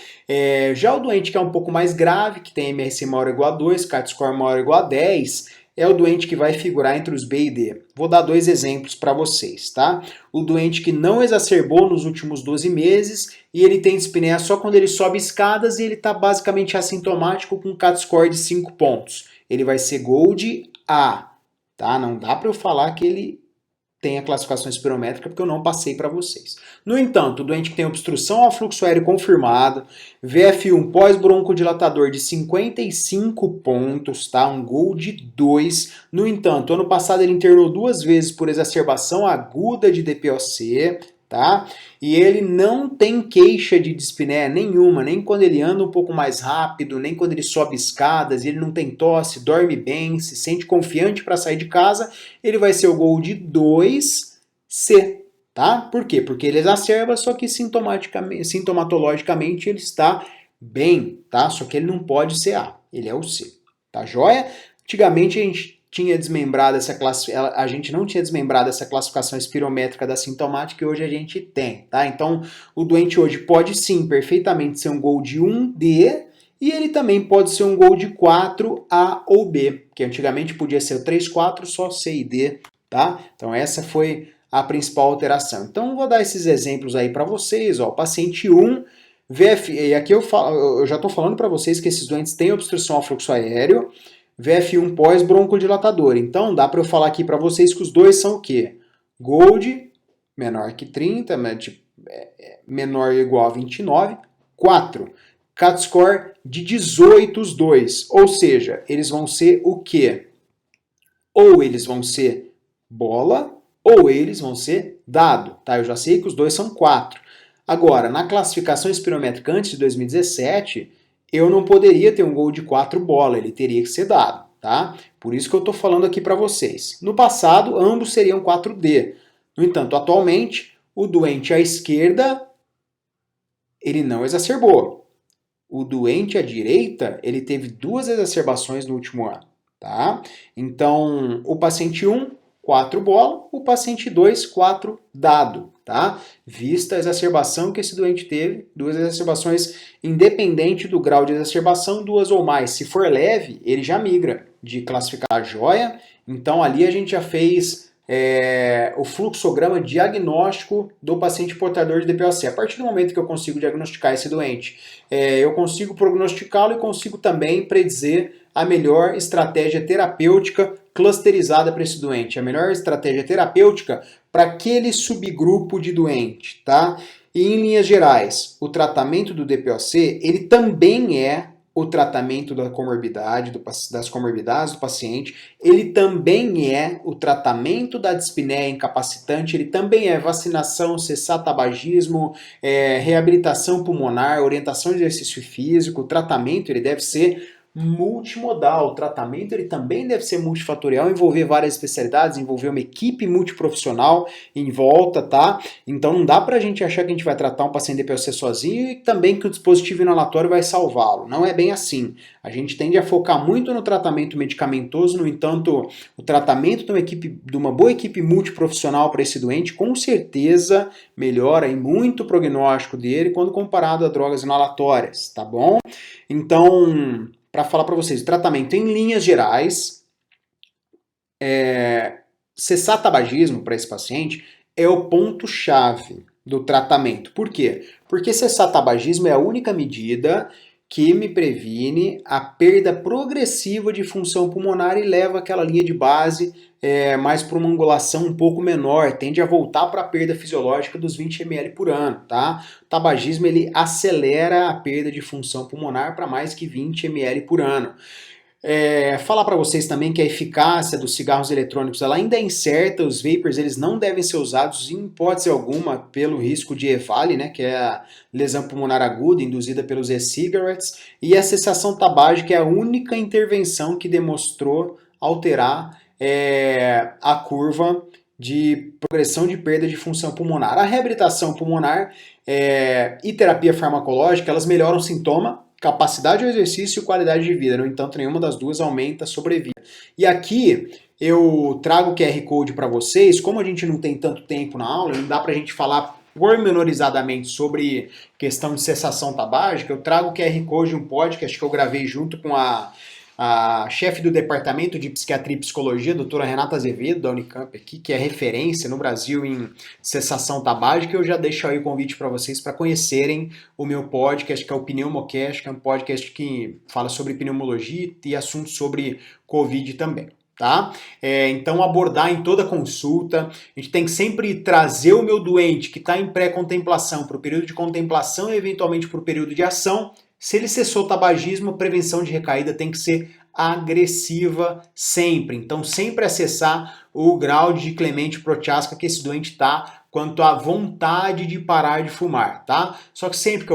S1: Já o doente que é um pouco mais grave, que tem MRC maior ou igual a 2, CAT score maior ou igual a 10, é o doente que vai figurar entre os B e D. Vou dar dois exemplos para vocês, tá? O doente que não exacerbou nos últimos 12 meses e ele tem dispneia só quando ele sobe escadas e ele está basicamente assintomático com CAT score de 5 pontos. Ele vai ser Gold A, tá? Não dá para eu falar que ele tem a classificação espirométrica porque eu não passei para vocês. No entanto, o doente que tem obstrução ao fluxo aéreo confirmado, VF1 pós-broncodilatador de 55 pontos, tá? Um Gold 2. No entanto, ano passado ele internou 2 vezes por exacerbação aguda de DPOC, tá? E ele não tem queixa de dispneia nenhuma, nem quando ele anda um pouco mais rápido, nem quando ele sobe escadas, ele não tem tosse, dorme bem, se sente confiante para sair de casa, ele vai ser o Gold 2C, tá? Por quê? Porque ele exacerba, só que sintomatologicamente ele está bem, tá? Só que ele não pode ser A, ele é o C, tá joia? Antigamente a gente tinha desmembrado essa a gente não tinha desmembrado essa classificação espirométrica da sintomática e hoje a gente tem, tá? Então, o doente hoje pode sim perfeitamente ser um Gold 1D e ele também pode ser um Gold 4A ou B, que antigamente podia ser o 3, 4, só C e D, tá? Então, essa foi a principal alteração. Então, vou dar esses exemplos aí para vocês, ó, paciente 1, VF, e aqui eu já estou falando para vocês que esses doentes têm obstrução ao fluxo aéreo, VF1 pós-broncodilatador. Então, dá para eu falar aqui para vocês que os dois são o quê? Gold, menor que 30, menor ou igual a 29. 4. CAT score de 18 os dois. Ou seja, eles vão ser o quê? Ou eles vão ser bola, ou eles vão ser dado. Tá? Eu já sei que os dois são 4. Agora, na classificação espirométrica antes de 2017... eu não poderia ter um Gold 4 bola, ele teria que ser dado, tá? Por isso que eu estou falando aqui para vocês. No passado, ambos seriam 4D. No entanto, atualmente, o doente à esquerda, ele não exacerbou. O doente à direita, ele teve 2 exacerbações no último ano, tá? Então, o paciente 1, 4 bola, o paciente 2, 4 dado, tá? Vista a exacerbação que esse doente teve, 2 exacerbações independente do grau de exacerbação, 2 ou mais. Se for leve, ele já migra de classificar a joia. Então ali a gente já fez o fluxograma diagnóstico do paciente portador de DPOC. A partir do momento que eu consigo diagnosticar esse doente, eu consigo prognosticá-lo e consigo também predizer a melhor estratégia terapêutica clusterizada para esse doente, a melhor estratégia terapêutica para aquele subgrupo de doente, tá? E em linhas gerais, o tratamento do DPOC, ele também é o tratamento da comorbidade, das comorbidades do paciente, ele também é o tratamento da dispneia incapacitante, ele também é vacinação, cessar tabagismo, reabilitação pulmonar, orientação de exercício físico, o tratamento ele deve ser multimodal, o tratamento ele também deve ser multifatorial, envolver várias especialidades, envolver uma equipe multiprofissional em volta, tá? Então não dá pra gente achar que a gente vai tratar um paciente DPOC sozinho e também que o dispositivo inalatório vai salvá-lo. Não é bem assim. A gente tende a focar muito no tratamento medicamentoso, no entanto, o tratamento de uma boa equipe multiprofissional para esse doente com certeza melhora e muito o prognóstico dele quando comparado a drogas inalatórias, tá bom? Então, para falar para vocês, o tratamento em linhas gerais, cessar tabagismo para esse paciente é o ponto-chave do tratamento. Por quê? Porque cessar tabagismo é a única medida que me previne a perda progressiva de função pulmonar e leva aquela linha de base mais para uma angulação um pouco menor, tende a voltar para a perda fisiológica dos 20 ml por ano, tá? O tabagismo ele acelera a perda de função pulmonar para mais que 20 ml por ano. Falar para vocês também que a eficácia dos cigarros eletrônicos ela ainda é incerta, os vapers eles não devem ser usados em hipótese alguma pelo risco de EVALI, né, que é a lesão pulmonar aguda induzida pelos e-cigarettes, e a cessação tabágica é a única intervenção que demonstrou alterar a curva de progressão de perda de função pulmonar. A reabilitação pulmonar e terapia farmacológica elas melhoram o sintoma, capacidade de exercício e qualidade de vida. No entanto, nenhuma das duas aumenta a sobrevida. E aqui eu trago o QR Code para vocês. Como a gente não tem tanto tempo na aula, não dá para a gente falar pormenorizadamente sobre questão de cessação tabágica, eu trago o QR Code de um podcast que eu gravei junto com a chefe do departamento de psiquiatria e psicologia, a doutora Renata Azevedo, da Unicamp aqui, que é referência no Brasil em cessação tabágica. Eu já deixo aí o convite para vocês para conhecerem o meu podcast, que é o Pneumocast, que é um podcast que fala sobre pneumologia e assuntos sobre Covid também. Tá? Então abordar em toda consulta, a gente tem que sempre trazer o meu doente que está em pré-contemplação para o período de contemplação e eventualmente para o período de ação. Se ele cessou o tabagismo, a prevenção de recaída tem que ser agressiva sempre. Então sempre acessar o grau de clemente proteástica que esse doente está quanto à vontade de parar de fumar, tá? Só que sempre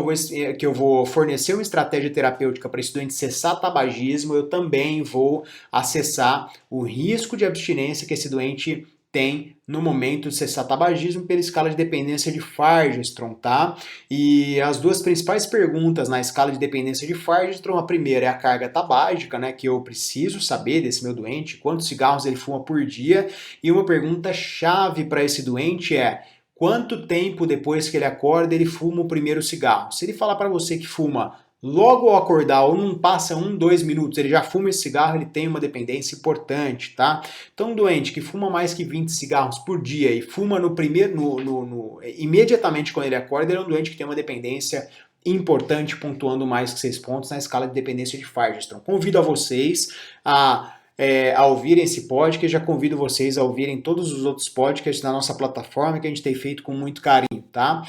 S1: que eu vou fornecer uma estratégia terapêutica para esse doente cessar tabagismo, eu também vou acessar o risco de abstinência que esse doente tem no momento de cessar tabagismo pela escala de dependência de Fargestrom, tá? E as duas principais perguntas na escala de dependência de Fargestrom, a primeira é a carga tabágica, né, que eu preciso saber desse meu doente, quantos cigarros ele fuma por dia, e uma pergunta chave para esse doente é: quanto tempo depois que ele acorda ele fuma o primeiro cigarro? Se ele falar para você que fuma logo ao acordar ou não passa 2 minutos, ele já fuma esse cigarro, ele tem uma dependência importante, tá? Então, um doente que fuma mais que 20 cigarros por dia e fuma no primeiro, imediatamente quando ele acorda, ele é um doente que tem uma dependência importante, pontuando mais que 6 pontos na escala de dependência de Fargestrom. Convido a vocês a ouvirem esse podcast, já convido vocês a ouvirem todos os outros podcasts da nossa plataforma que a gente tem feito com muito carinho, tá?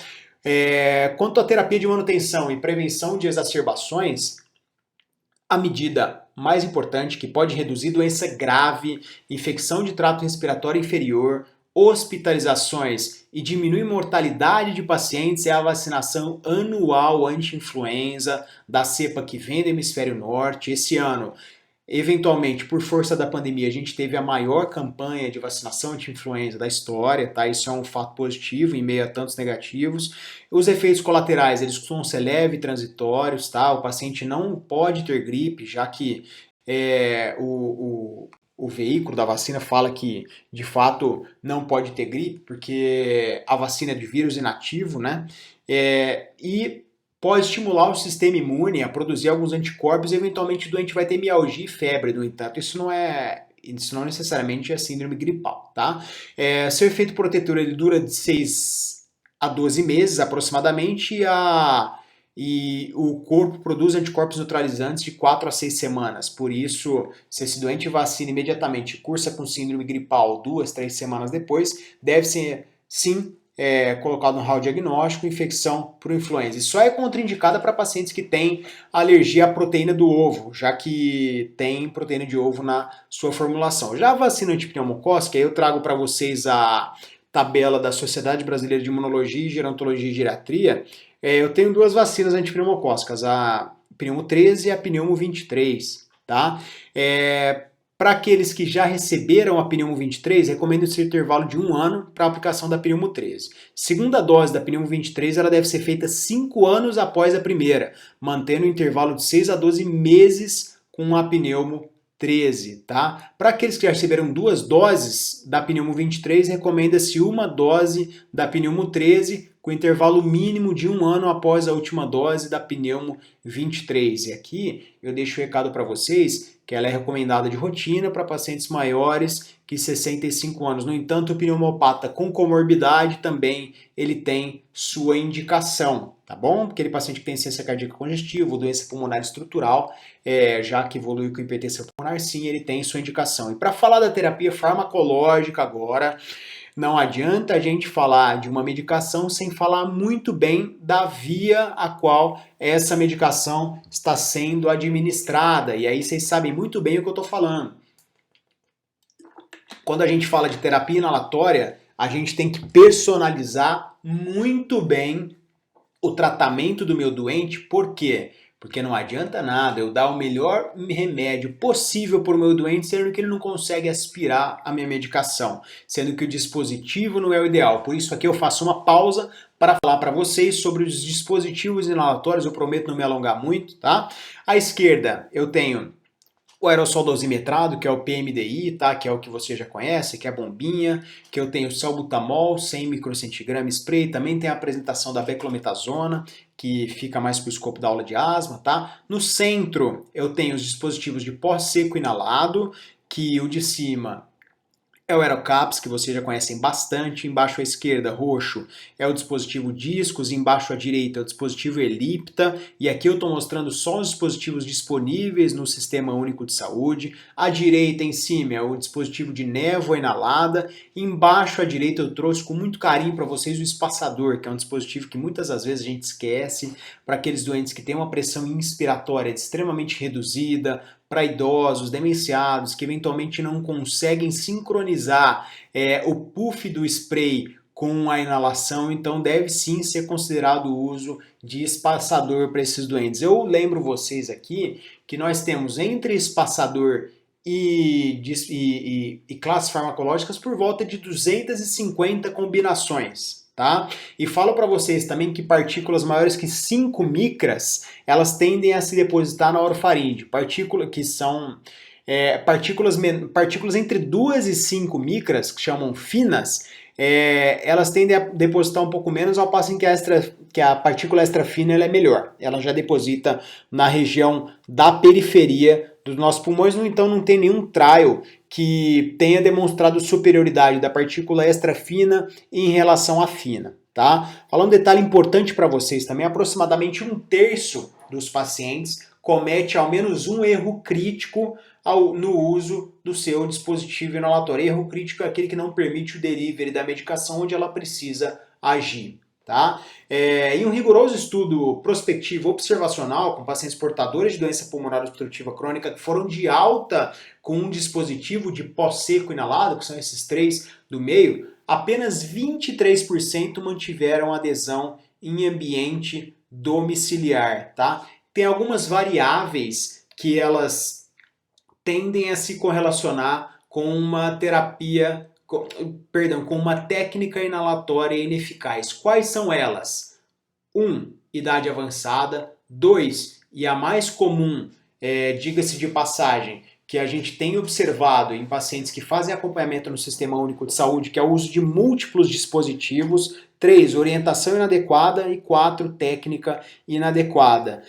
S1: Quanto à terapia de manutenção e prevenção de exacerbações, a medida mais importante que pode reduzir doença grave, infecção de trato respiratório inferior, hospitalizações e diminuir mortalidade de pacientes é a vacinação anual anti-influenza da cepa que vem do hemisfério norte. Esse ano, eventualmente, por força da pandemia, a gente teve a maior campanha de vacinação anti-influenza da história, tá? Isso é um fato positivo em meio a tantos negativos. Os efeitos colaterais, eles costumam ser leves e transitórios, tá? O paciente não pode ter gripe, já que o veículo da vacina fala que, de fato, não pode ter gripe, porque a vacina é de vírus inativo, né? E pode estimular o sistema imune a produzir alguns anticorpos e eventualmente o doente vai ter mialgia e febre. No entanto, isso não necessariamente é síndrome gripal, tá? Seu efeito protetor ele dura de 6 a 12 meses aproximadamente e o corpo produz anticorpos neutralizantes de 4 a 6 semanas. Por isso, se esse doente vacina imediatamente, cursa com síndrome gripal 2, 3 semanas depois, deve ser sim colocado no hall diagnóstico infecção por influenza. E só é contraindicada para pacientes que têm alergia à proteína do ovo, já que tem proteína de ovo na sua formulação. Já a vacina antipneumocócica, eu trago para vocês a tabela da Sociedade Brasileira de Imunologia, Gerontologia e Geriatria. Eu tenho duas vacinas antipneumocócicas, a Pneumo 13 e a Pneumo 23, tá? Para aqueles que já receberam a Pneumo 23, recomendo esse intervalo de 1 ano para a aplicação da Pneumo 13. Segunda dose da Pneumo 23 ela deve ser feita 5 anos após a primeira, mantendo o intervalo de 6 a 12 meses com a Pneumo 13, tá? Para aqueles que já receberam 2 doses da Pneumo 23, recomenda-se 1 dose da Pneumo 13 com intervalo mínimo de 1 ano após a última dose da Pneumo 23. E aqui eu deixo o recado para vocês que ela é recomendada de rotina para pacientes maiores que 65 anos. No entanto, o pneumopata com comorbidade também ele tem sua indicação, tá bom? Aquele paciente que tem insuficiência cardíaca congestiva ou doença pulmonar estrutural, já que evolui com hipertensão pulmonar, sim, ele tem sua indicação. E para falar da terapia farmacológica agora, não adianta a gente falar de uma medicação sem falar muito bem da via a qual essa medicação está sendo administrada. E aí vocês sabem muito bem o que eu estou falando. Quando a gente fala de terapia inalatória, a gente tem que personalizar muito bem o tratamento do meu doente. Por quê? Porque não adianta nada eu dar o melhor remédio possível para o meu doente, sendo que ele não consegue aspirar a minha medicação, sendo que o dispositivo não é o ideal. Por isso aqui eu faço uma pausa para falar para vocês sobre os dispositivos inalatórios. Eu prometo não me alongar muito, tá? À esquerda eu tenho o aerossol dosimetrado, que é o PMDI, tá? Que é o que você já conhece, que é a bombinha, que eu tenho o salbutamol, 100 microcentigramas spray, também tem a apresentação da beclometasona, que fica mais para o escopo da aula de asma, tá? No centro eu tenho os dispositivos de pó seco inalado, que o de cima é o Aerocaps, que vocês já conhecem bastante. Embaixo à esquerda, roxo, é o dispositivo Discos. Embaixo à direita, é o dispositivo Ellipta. E aqui eu estou mostrando só os dispositivos disponíveis no Sistema Único de Saúde. À direita, em cima, é o dispositivo de névoa inalada. Embaixo à direita, eu trouxe com muito carinho para vocês o espaçador, que é um dispositivo que muitas das vezes a gente esquece para aqueles doentes que têm uma pressão inspiratória extremamente reduzida, para idosos, demenciados, que eventualmente não conseguem sincronizar o puff do spray com a inalação, então deve sim ser considerado o uso de espaçador para esses doentes. Eu lembro vocês aqui que nós temos entre espaçador e classes farmacológicas por volta de 250 combinações. Tá? E falo para vocês também que partículas maiores que 5 micras, elas tendem a se depositar na orofaringe. Que são partículas entre 2 e 5 micras, que chamam finas, elas tendem a depositar um pouco menos, ao passo em que a partícula extra fina ela é melhor. Ela já deposita na região da periferia dos nossos pulmões, então não tem nenhum trial que tenha demonstrado superioridade da partícula extra fina em relação à fina, tá? Falando um detalhe importante para vocês também, aproximadamente 1/3 dos pacientes comete ao menos um erro crítico no uso do seu dispositivo inalatório. Erro crítico é aquele que não permite o delivery da medicação onde ela precisa agir. Tá? Em um rigoroso estudo prospectivo observacional com pacientes portadores de doença pulmonar obstrutiva crônica que foram de alta com um dispositivo de pó seco inalado, que são esses 3 do meio, apenas 23% mantiveram adesão em ambiente domiciliar. Tá? Tem algumas variáveis que elas tendem a se correlacionar com uma terapia com uma técnica inalatória ineficaz. Quais são elas? 1. Idade avançada. 2. E a mais comum, diga-se de passagem, que a gente tem observado em pacientes que fazem acompanhamento no Sistema Único de Saúde, que é o uso de múltiplos dispositivos. 3. Orientação inadequada. E 4. Técnica inadequada.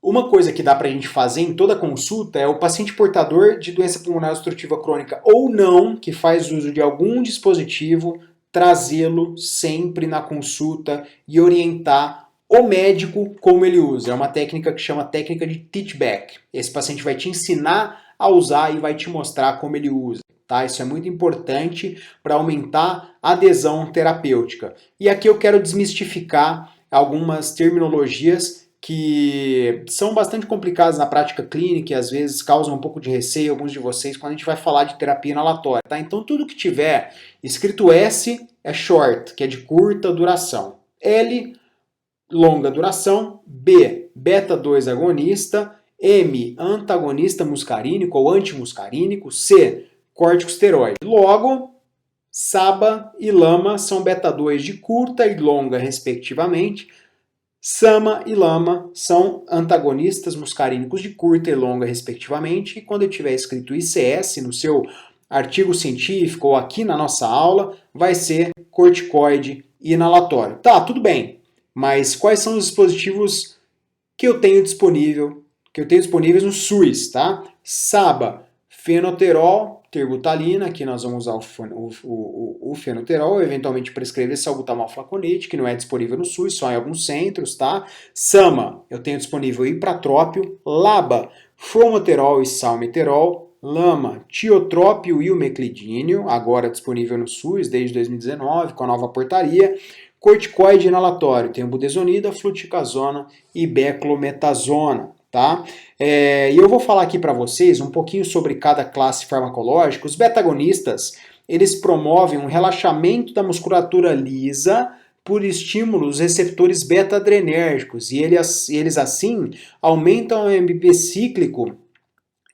S1: Uma coisa que dá para a gente fazer em toda consulta é o paciente portador de doença pulmonar obstrutiva crônica ou não, que faz uso de algum dispositivo, trazê-lo sempre na consulta e orientar o médico como ele usa. É uma técnica que chama técnica de teach back. Esse paciente vai te ensinar a usar e vai te mostrar como ele usa. tá? Isso é muito importante para aumentar a adesão terapêutica. E aqui eu quero desmistificar algumas terminologias que são bastante complicadas na prática clínica e às vezes causam um pouco de receio alguns de vocês quando a gente vai falar de terapia inalatória, tá? Então tudo que tiver escrito S é short, que é de curta duração. L, longa duração. B, beta 2 agonista. M, antagonista muscarínico ou antimuscarínico. C, corticosteroide. Logo, SABA e LAMA são beta 2 de curta e longa, respectivamente. SAMA e LAMA são antagonistas muscarínicos de curta e longa, respectivamente. E quando eu tiver escrito ICS no seu artigo científico ou aqui na nossa aula, vai ser corticoide inalatório. Tá, tudo bem. Mas quais são os dispositivos que eu tenho disponíveis no SUS, tá? SABA, fenoterol, terbutalina, aqui nós vamos usar o fenoterol, eventualmente prescrever salbutamol flaconate, que não é disponível no SUS, só em alguns centros, tá? SAMA, eu tenho disponível ipratrópio. LABA, formoterol e salmeterol. LAMA, tiotrópio e o meclidínio, agora disponível no SUS desde 2019, com a nova portaria. Corticoide inalatório, tem budesonida, fluticasona e beclometasona, tá? E eu vou falar aqui para vocês um pouquinho sobre cada classe farmacológica. Os beta-agonistas, eles promovem um relaxamento da musculatura lisa por estímulos receptores beta-adrenérgicos, e eles assim aumentam o AMP cíclico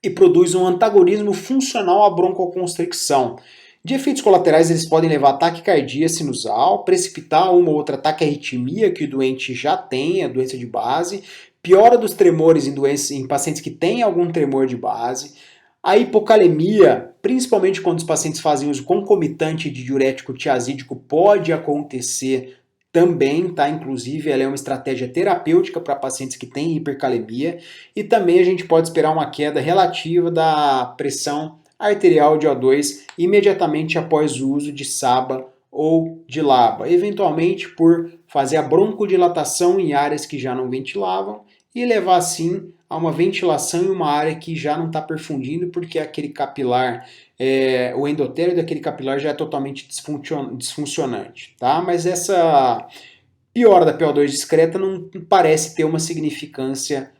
S1: e produzem um antagonismo funcional à broncoconstricção. De efeitos colaterais, eles podem levar a taquicardia sinusal, precipitar uma ou outra taquiarritmia que o doente já tem, a doença de base, piora dos tremores em pacientes que têm algum tremor de base, a hipocalemia, principalmente quando os pacientes fazem uso concomitante de diurético tiazídico, pode acontecer também, tá? Inclusive, ela é uma estratégia terapêutica para pacientes que têm hipercalemia, e também a gente pode esperar uma queda relativa da pressão arterial de O2 imediatamente após o uso de SABA ou de LABA, eventualmente por fazer a broncodilatação em áreas que já não ventilavam e levar assim a uma ventilação em uma área que já não está perfundindo porque aquele capilar, o endotélio daquele capilar já é totalmente disfuncionante, tá? Mas essa piora da PO2 discreta não parece ter uma significância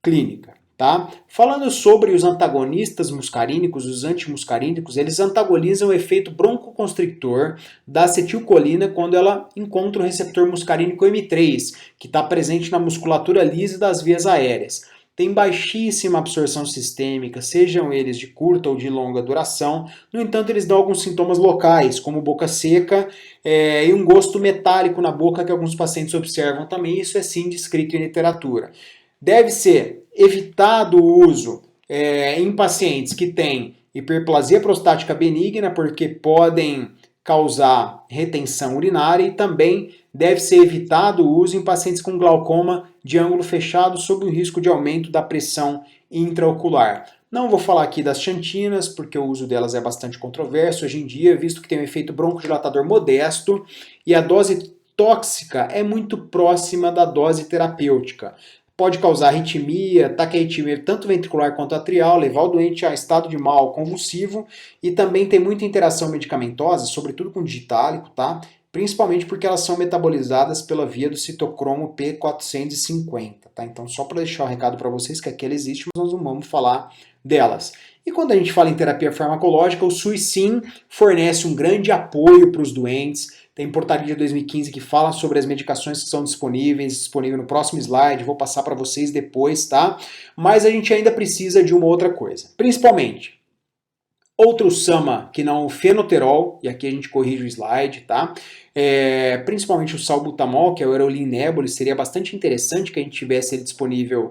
S1: clínica. Tá? Falando sobre os antagonistas muscarínicos, os antimuscarínicos, eles antagonizam o efeito broncoconstrictor da acetilcolina quando ela encontra o receptor muscarínico M3, que está presente na musculatura lisa das vias aéreas. Tem baixíssima absorção sistêmica, sejam eles de curta ou de longa duração. No entanto, eles dão alguns sintomas locais, como boca seca e um gosto metálico na boca que alguns pacientes observam também. Isso é sim descrito em literatura. Deve ser evitado o uso em pacientes que têm hiperplasia prostática benigna, porque podem causar retenção urinária, e também deve ser evitado o uso em pacientes com glaucoma de ângulo fechado sob o risco de aumento da pressão intraocular. Não vou falar aqui das xantinas, porque o uso delas é bastante controverso hoje em dia, visto que tem um efeito broncodilatador modesto e a dose tóxica é muito próxima da dose terapêutica. Pode causar arritmia, taquiarritmia tanto ventricular quanto atrial, levar o doente a estado de mal convulsivo, e também tem muita interação medicamentosa, sobretudo com digitálico, tá? Principalmente porque elas são metabolizadas pela via do citocromo P450, tá? Então, só para deixar o recado para vocês que aqui ela existe, mas nós não vamos falar delas. E quando a gente fala em terapia farmacológica, o SUS sim fornece um grande apoio para os doentes. Tem portaria de 2015 que fala sobre as medicações que estão disponível no próximo slide, vou passar para vocês depois, tá? Mas a gente ainda precisa de uma outra coisa, principalmente outro SAMA que não o fenoterol, e aqui a gente corrige o slide, tá? Principalmente o salbutamol, que é o Erolin Nebulis, seria bastante interessante que a gente tivesse ele disponível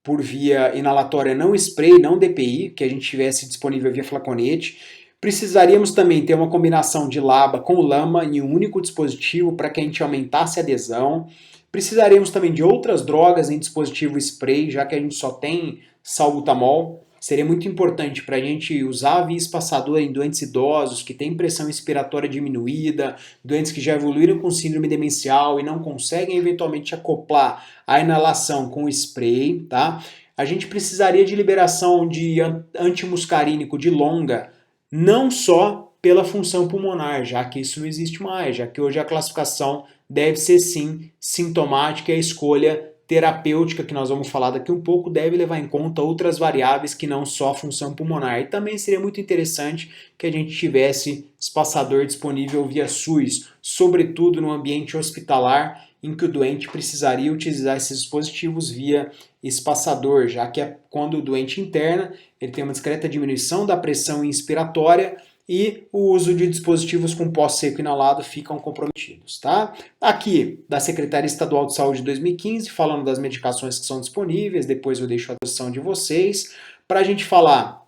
S1: por via inalatória, não spray, não DPI, que a gente tivesse disponível via flaconete. Precisaríamos também ter uma combinação de LABA com LAMA em um único dispositivo para que a gente aumentasse a adesão. Precisaríamos também de outras drogas em dispositivo spray, já que a gente só tem salbutamol. Seria muito importante para a gente usar a via espaçadora em doentes idosos que têm pressão expiratória diminuída, doentes que já evoluíram com síndrome demencial e não conseguem eventualmente acoplar a inalação com o spray, tá? a gente precisaria de liberação de antimuscarínico de longa, não só pela função pulmonar, já que isso não existe mais, já que hoje a classificação deve ser sim sintomática e a escolha terapêutica, que nós vamos falar daqui um pouco, deve levar em conta outras variáveis que não só a função pulmonar. E também seria muito interessante que a gente tivesse espaçador disponível via SUS, sobretudo no ambiente hospitalar, em que o doente precisaria utilizar esses dispositivos via espaçador, já que quando o doente interna, ele tem uma discreta diminuição da pressão inspiratória e o uso de dispositivos com pó seco inalado ficam comprometidos, tá? Aqui, da Secretaria Estadual de Saúde de 2015, falando das medicações que são disponíveis, depois eu deixo à disposição de vocês. Para a gente falar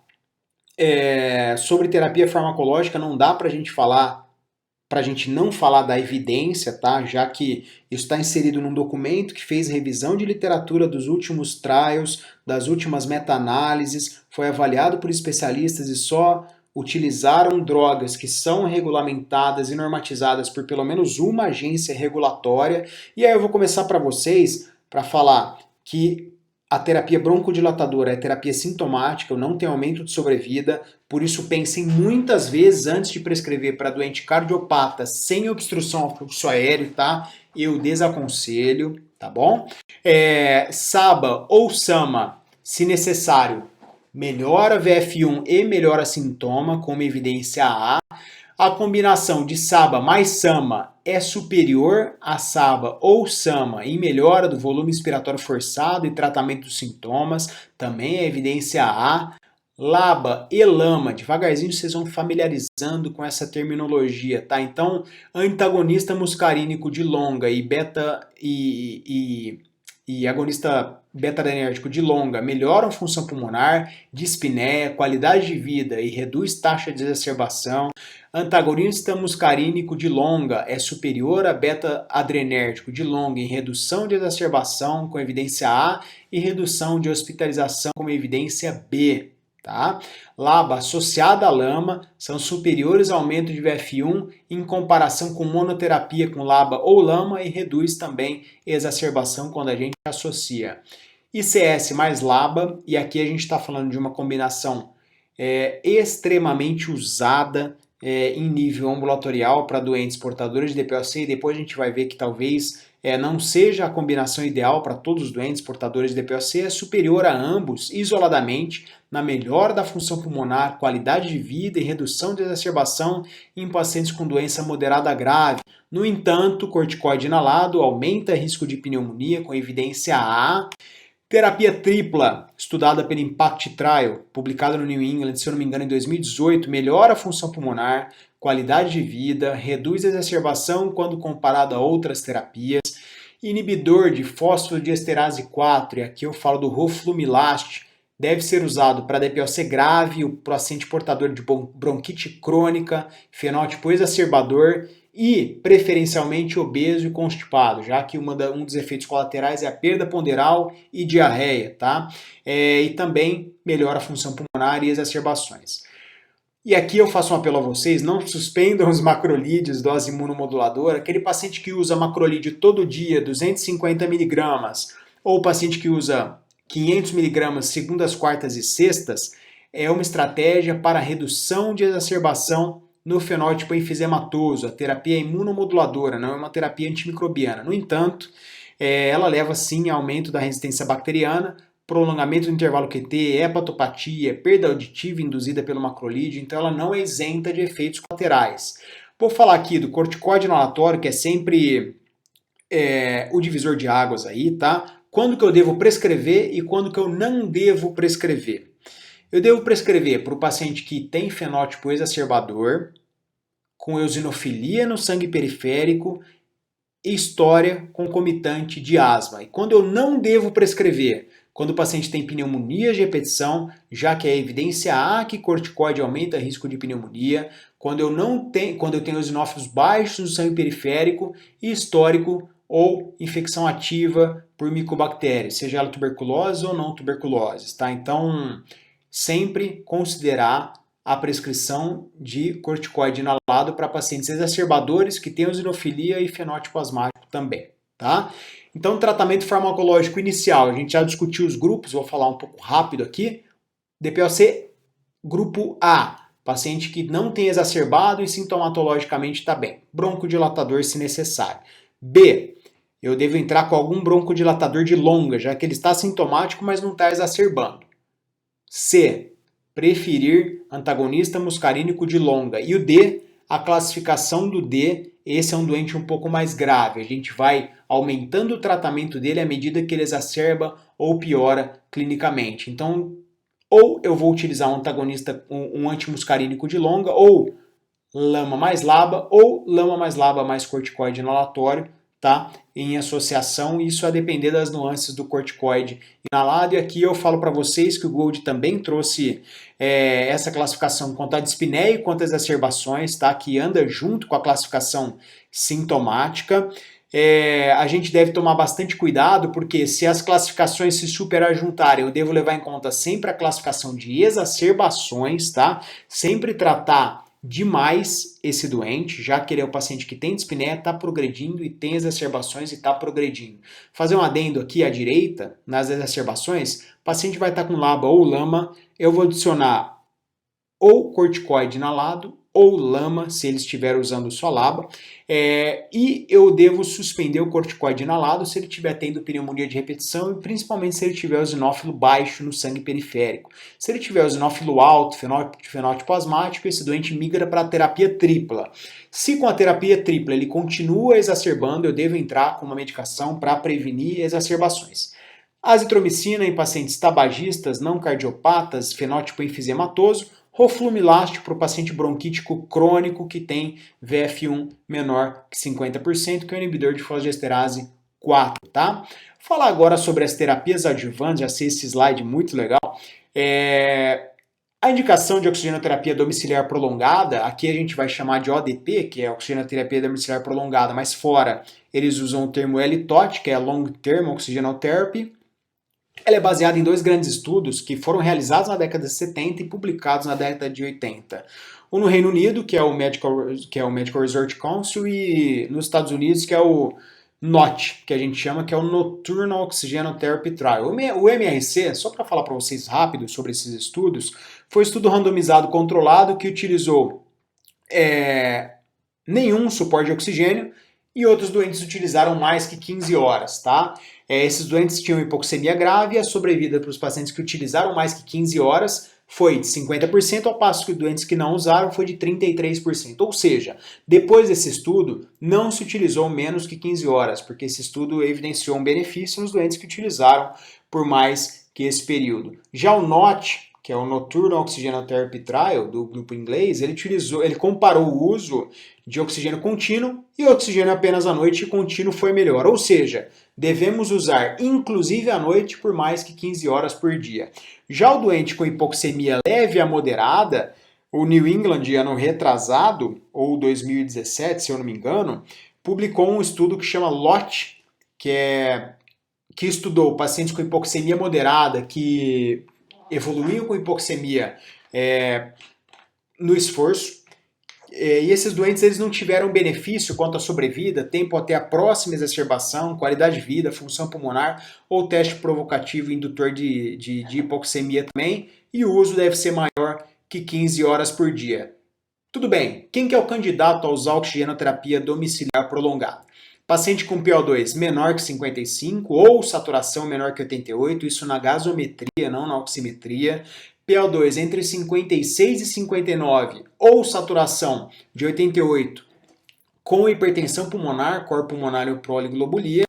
S1: sobre terapia farmacológica, não dá para a gente não falar da evidência, tá? Já que isso está inserido num documento que fez revisão de literatura dos últimos trials, das últimas meta-análises, foi avaliado por especialistas e só utilizaram drogas que são regulamentadas e normatizadas por pelo menos uma agência regulatória. E aí eu vou começar para vocês para falar que a terapia broncodilatadora é terapia sintomática, não tem aumento de sobrevida, por isso pensem muitas vezes antes de prescrever para doente cardiopata sem obstrução ao fluxo aéreo, tá? Eu desaconselho, tá bom? SABA ou SAMA, se necessário, melhora VF1 e melhora sintoma, como evidência A. A combinação de SABA mais SAMA é superior a SABA ou SAMA em melhora do volume inspiratório forçado e tratamento dos sintomas, também é evidência A. LABA e LAMA, devagarzinho vocês vão familiarizando com essa terminologia, tá? Então, antagonista muscarínico de longa e agonista beta-adrenérgico de longa melhoram função pulmonar, dispneia, qualidade de vida e reduz taxa de exacerbação. Antagonista muscarínico de longa é superior a beta-adrenérgico de longa em redução de exacerbação com evidência A e redução de hospitalização com evidência B. Tá? LABA associada à LAMA são superiores ao aumento de VF1 em comparação com monoterapia com LABA ou LAMA e reduz também exacerbação quando a gente associa. ICS mais LABA, e aqui a gente está falando de uma combinação extremamente usada em nível ambulatorial para doentes portadores de DPOC, e depois a gente vai ver que talvez não seja a combinação ideal para todos os doentes portadores de DPOC, é superior a ambos isoladamente na melhora da função pulmonar, qualidade de vida e redução de exacerbação em pacientes com doença moderada grave. No entanto, corticoide inalado aumenta risco de pneumonia com evidência A. Terapia tripla, estudada pelo Impact Trial, publicada no New England, se eu não me engano, em 2018, melhora a função pulmonar, qualidade de vida, reduz a exacerbação quando comparado a outras terapias. Inibidor de fosfodiesterase 4, e aqui eu falo do roflumilast, deve ser usado para DPOC grave, o paciente portador de bronquite crônica, fenótipo exacerbador e preferencialmente obeso e constipado, já que um dos efeitos colaterais é a perda ponderal e diarreia, tá? E também melhora a função pulmonar e exacerbações. E aqui eu faço um apelo a vocês, não suspendam os macrolídeos, dose imunomoduladora, aquele paciente que usa macrolídeo todo dia, 250 mg, ou o paciente que usa 500 mg segundas, quartas e sextas, é uma estratégia para redução de exacerbação no fenótipo enfisematoso. A terapia é imunomoduladora, não é uma terapia antimicrobiana. No entanto, ela leva sim a aumento da resistência bacteriana, prolongamento do intervalo QT, hepatopatia, perda auditiva induzida pelo macrolídeo, então ela não é isenta de efeitos colaterais. Vou falar aqui do corticoide inalatório, que é sempre o divisor de águas aí, tá? Quando que eu devo prescrever e quando que eu não devo prescrever? Eu devo prescrever para o paciente que tem fenótipo exacerbador, com eosinofilia no sangue periférico e história concomitante de asma. E quando eu não devo prescrever? Quando o paciente tem pneumonia de repetição, já que é evidência A que corticoide aumenta o risco de pneumonia, quando eu tenho eosinófilos baixos no sangue periférico e histórico ou infecção ativa por micobactérias, seja ela tuberculose ou não tuberculose, tá? Então, sempre considerar a prescrição de corticoide inalado para pacientes exacerbadores que têm eosinofilia e fenótipo asmático também, tá? Então, tratamento farmacológico inicial, a gente já discutiu os grupos, vou falar um pouco rápido aqui. DPOC, grupo A, paciente que não tem exacerbado e sintomatologicamente está bem. Broncodilatador se necessário. B, eu devo entrar com algum broncodilatador de longa, já que ele está sintomático, mas não está exacerbando. C, preferir antagonista muscarínico de longa. E o D, a classificação do D, esse é um doente um pouco mais grave. A gente vai aumentando o tratamento dele à medida que ele exacerba ou piora clinicamente. Então, ou eu vou utilizar um antagonista, um antimuscarínico de longa, ou lama mais LABA, ou lama mais LABA mais corticoide inalatório, tá? Em associação, isso a depender das nuances do corticoide inalado. E aqui eu falo para vocês que o Gold também trouxe essa classificação quanto a dispneia e quanto às exacerbações, tá? Que anda junto com a classificação sintomática. A gente deve tomar bastante cuidado, porque se as classificações se superajuntarem, eu devo levar em conta sempre a classificação de exacerbações, tá? Sempre tratar demais esse doente, já que ele é o paciente que tem dispneia, está progredindo e tem exacerbações e está progredindo. Fazer um adendo aqui à direita, nas exacerbações, o paciente vai estar com LABA ou LAMA, eu vou adicionar ou corticoide inalado ou lama, se ele estiver usando só LABA, e eu devo suspender o corticoide inalado se ele estiver tendo pneumonia de repetição e principalmente se ele tiver eosinófilo baixo no sangue periférico. Se ele tiver eosinófilo alto, fenótipo asmático, esse doente migra para a terapia tripla. Se com a terapia tripla ele continua exacerbando, eu devo entrar com uma medicação para prevenir exacerbações. Azitromicina em pacientes tabagistas, não cardiopatas, fenótipo enfisematoso, roflumilástico para o paciente bronquítico crônico que tem VF1 menor que 50%, que é o inibidor de fosfodiesterase 4, tá? Falar agora sobre as terapias adjuvantes, já sei esse slide muito legal. A indicação de oxigenoterapia domiciliar prolongada, aqui a gente vai chamar de ODP, que é oxigenoterapia domiciliar prolongada, mas fora eles usam o termo LTOT, que é Long Term Oxygenal Therapy. Ela é baseada em dois grandes estudos que foram realizados na década de 70 e publicados na década de 80. Um no Reino Unido, que é o Medical Research Council, e nos Estados Unidos, que é o NOT, que a gente chama, que é o Nocturnal Oxygenal Therapy Trial. O MRC, só para falar para vocês rápido sobre esses estudos, foi um estudo randomizado controlado que utilizou nenhum suporte de oxigênio e outros doentes utilizaram mais que 15 horas, tá? Esses doentes tinham hipoxemia grave e a sobrevida para os pacientes que utilizaram mais que 15 horas foi de 50%, ao passo que os doentes que não usaram foi de 33%. Ou seja, depois desse estudo, não se utilizou menos que 15 horas, porque esse estudo evidenciou um benefício nos doentes que utilizaram por mais que esse período. Já o NOT, que é o Nocturnal Oxygenal Therapy Trial, do grupo inglês, ele comparou o uso de oxigênio contínuo e oxigênio apenas à noite, e contínuo foi melhor. Ou seja, devemos usar inclusive à noite por mais que 15 horas por dia. Já o doente com hipoxemia leve a moderada, o New England, ano retrasado, ou 2017, se eu não me engano, publicou um estudo que chama LOT, que estudou pacientes com hipoxemia moderada que evoluíam com hipoxemia no esforço, e esses doentes eles não tiveram benefício quanto à sobrevida, tempo até a próxima exacerbação, qualidade de vida, função pulmonar ou teste provocativo indutor de hipoxemia também, e o uso deve ser maior que 15 horas por dia. Tudo bem, quem que é o candidato a usar oxigenoterapia domiciliar prolongada? Paciente com PO2 menor que 55 ou saturação menor que 88, isso na gasometria, não na oximetria. PO2 entre 56 e 59 ou saturação de 88 com hipertensão pulmonar, cor pulmonar ou proliglobulia.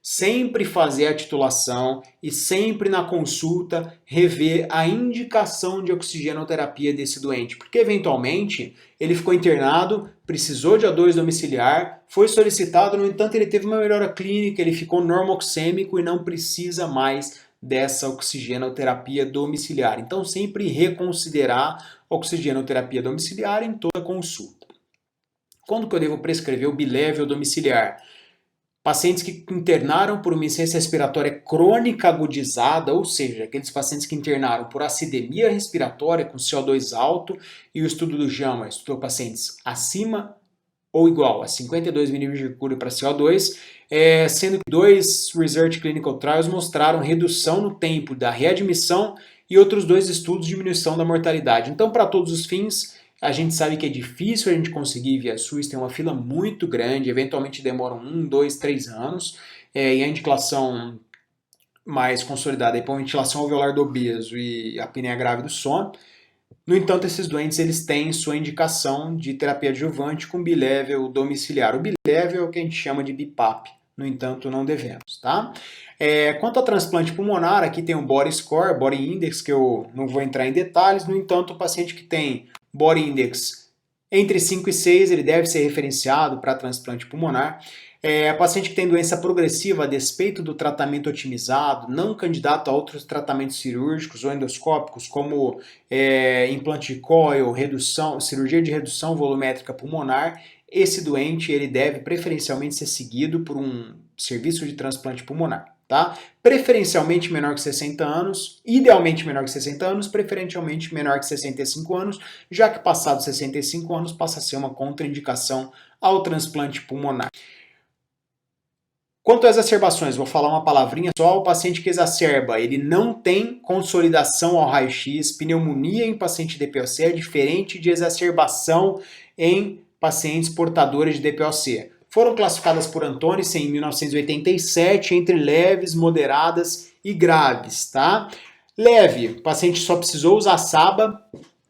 S1: Sempre fazer a titulação e sempre na consulta rever a indicação de oxigenoterapia desse doente, porque eventualmente ele ficou internado, precisou de O2 domiciliar, foi solicitado, no entanto ele teve uma melhora clínica, ele ficou normoxêmico e não precisa mais dessa oxigenoterapia domiciliar. Então sempre reconsiderar a oxigenoterapia domiciliar em toda consulta. Quando que eu devo prescrever o bilével domiciliar? Pacientes que internaram por uma insuficiência respiratória crônica agudizada, ou seja, aqueles pacientes que internaram por acidemia respiratória com CO2 alto, e o estudo do JAMA estudou pacientes acima ou igual a 52 ml de mercúrio para CO2, sendo que 2 Research Clinical Trials mostraram redução no tempo da readmissão e outros 2 estudos de diminuição da mortalidade. Então, para todos os fins, a gente sabe que é difícil a gente conseguir via SUS, tem uma fila muito grande, eventualmente demoram 1, 2, 3 anos, e a indicação mais consolidada para a ventilação alveolar do obeso e a apneia grave do sono. No entanto, esses doentes eles têm sua indicação de terapia adjuvante com bilevel domiciliar. O bilevel é o que a gente chama de BIPAP. No entanto, não devemos, tá? Quanto ao transplante pulmonar, aqui tem o Body Score, Body Index, que eu não vou entrar em detalhes. No entanto, o paciente que tem Body Index entre 5 e 6, ele deve ser referenciado para transplante pulmonar. Paciente que tem doença progressiva a despeito do tratamento otimizado, não candidato a outros tratamentos cirúrgicos ou endoscópicos, como implante de coil, cirurgia de redução volumétrica pulmonar, esse doente ele deve preferencialmente ser seguido por um serviço de transplante pulmonar. Tá? Preferencialmente menor que 60 anos, idealmente menor que 60 anos, preferencialmente menor que 65 anos, já que passados 65 anos passa a ser uma contraindicação ao transplante pulmonar. Quanto às exacerbações, vou falar uma palavrinha só, o paciente que exacerba, ele não tem consolidação ao raio-x, pneumonia em paciente DPOC é diferente de exacerbação em pacientes portadores de DPOC. Foram classificadas por Antonissen em 1987 entre leves, moderadas e graves, tá? Leve, o paciente só precisou usar SABA,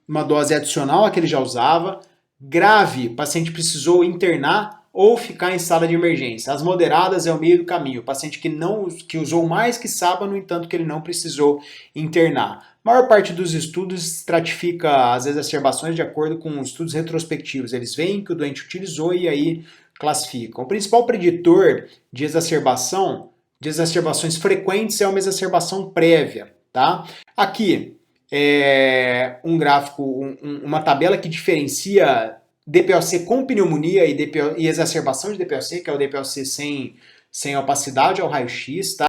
S1: uma dose adicional à que ele já usava. Grave, o paciente precisou internar ou ficar em sala de emergência. As moderadas é o meio do caminho, o paciente que usou mais que SABA, no entanto que ele não precisou internar. A maior parte dos estudos estratifica as exacerbações de acordo com estudos retrospectivos. Eles veem que o doente utilizou e aí classificam. O principal preditor de exacerbações frequentes é uma exacerbação prévia, tá? Aqui é um gráfico, uma tabela que diferencia DPOC com pneumonia e exacerbação de DPOC, que é o DPOC sem opacidade ao raio-x, tá?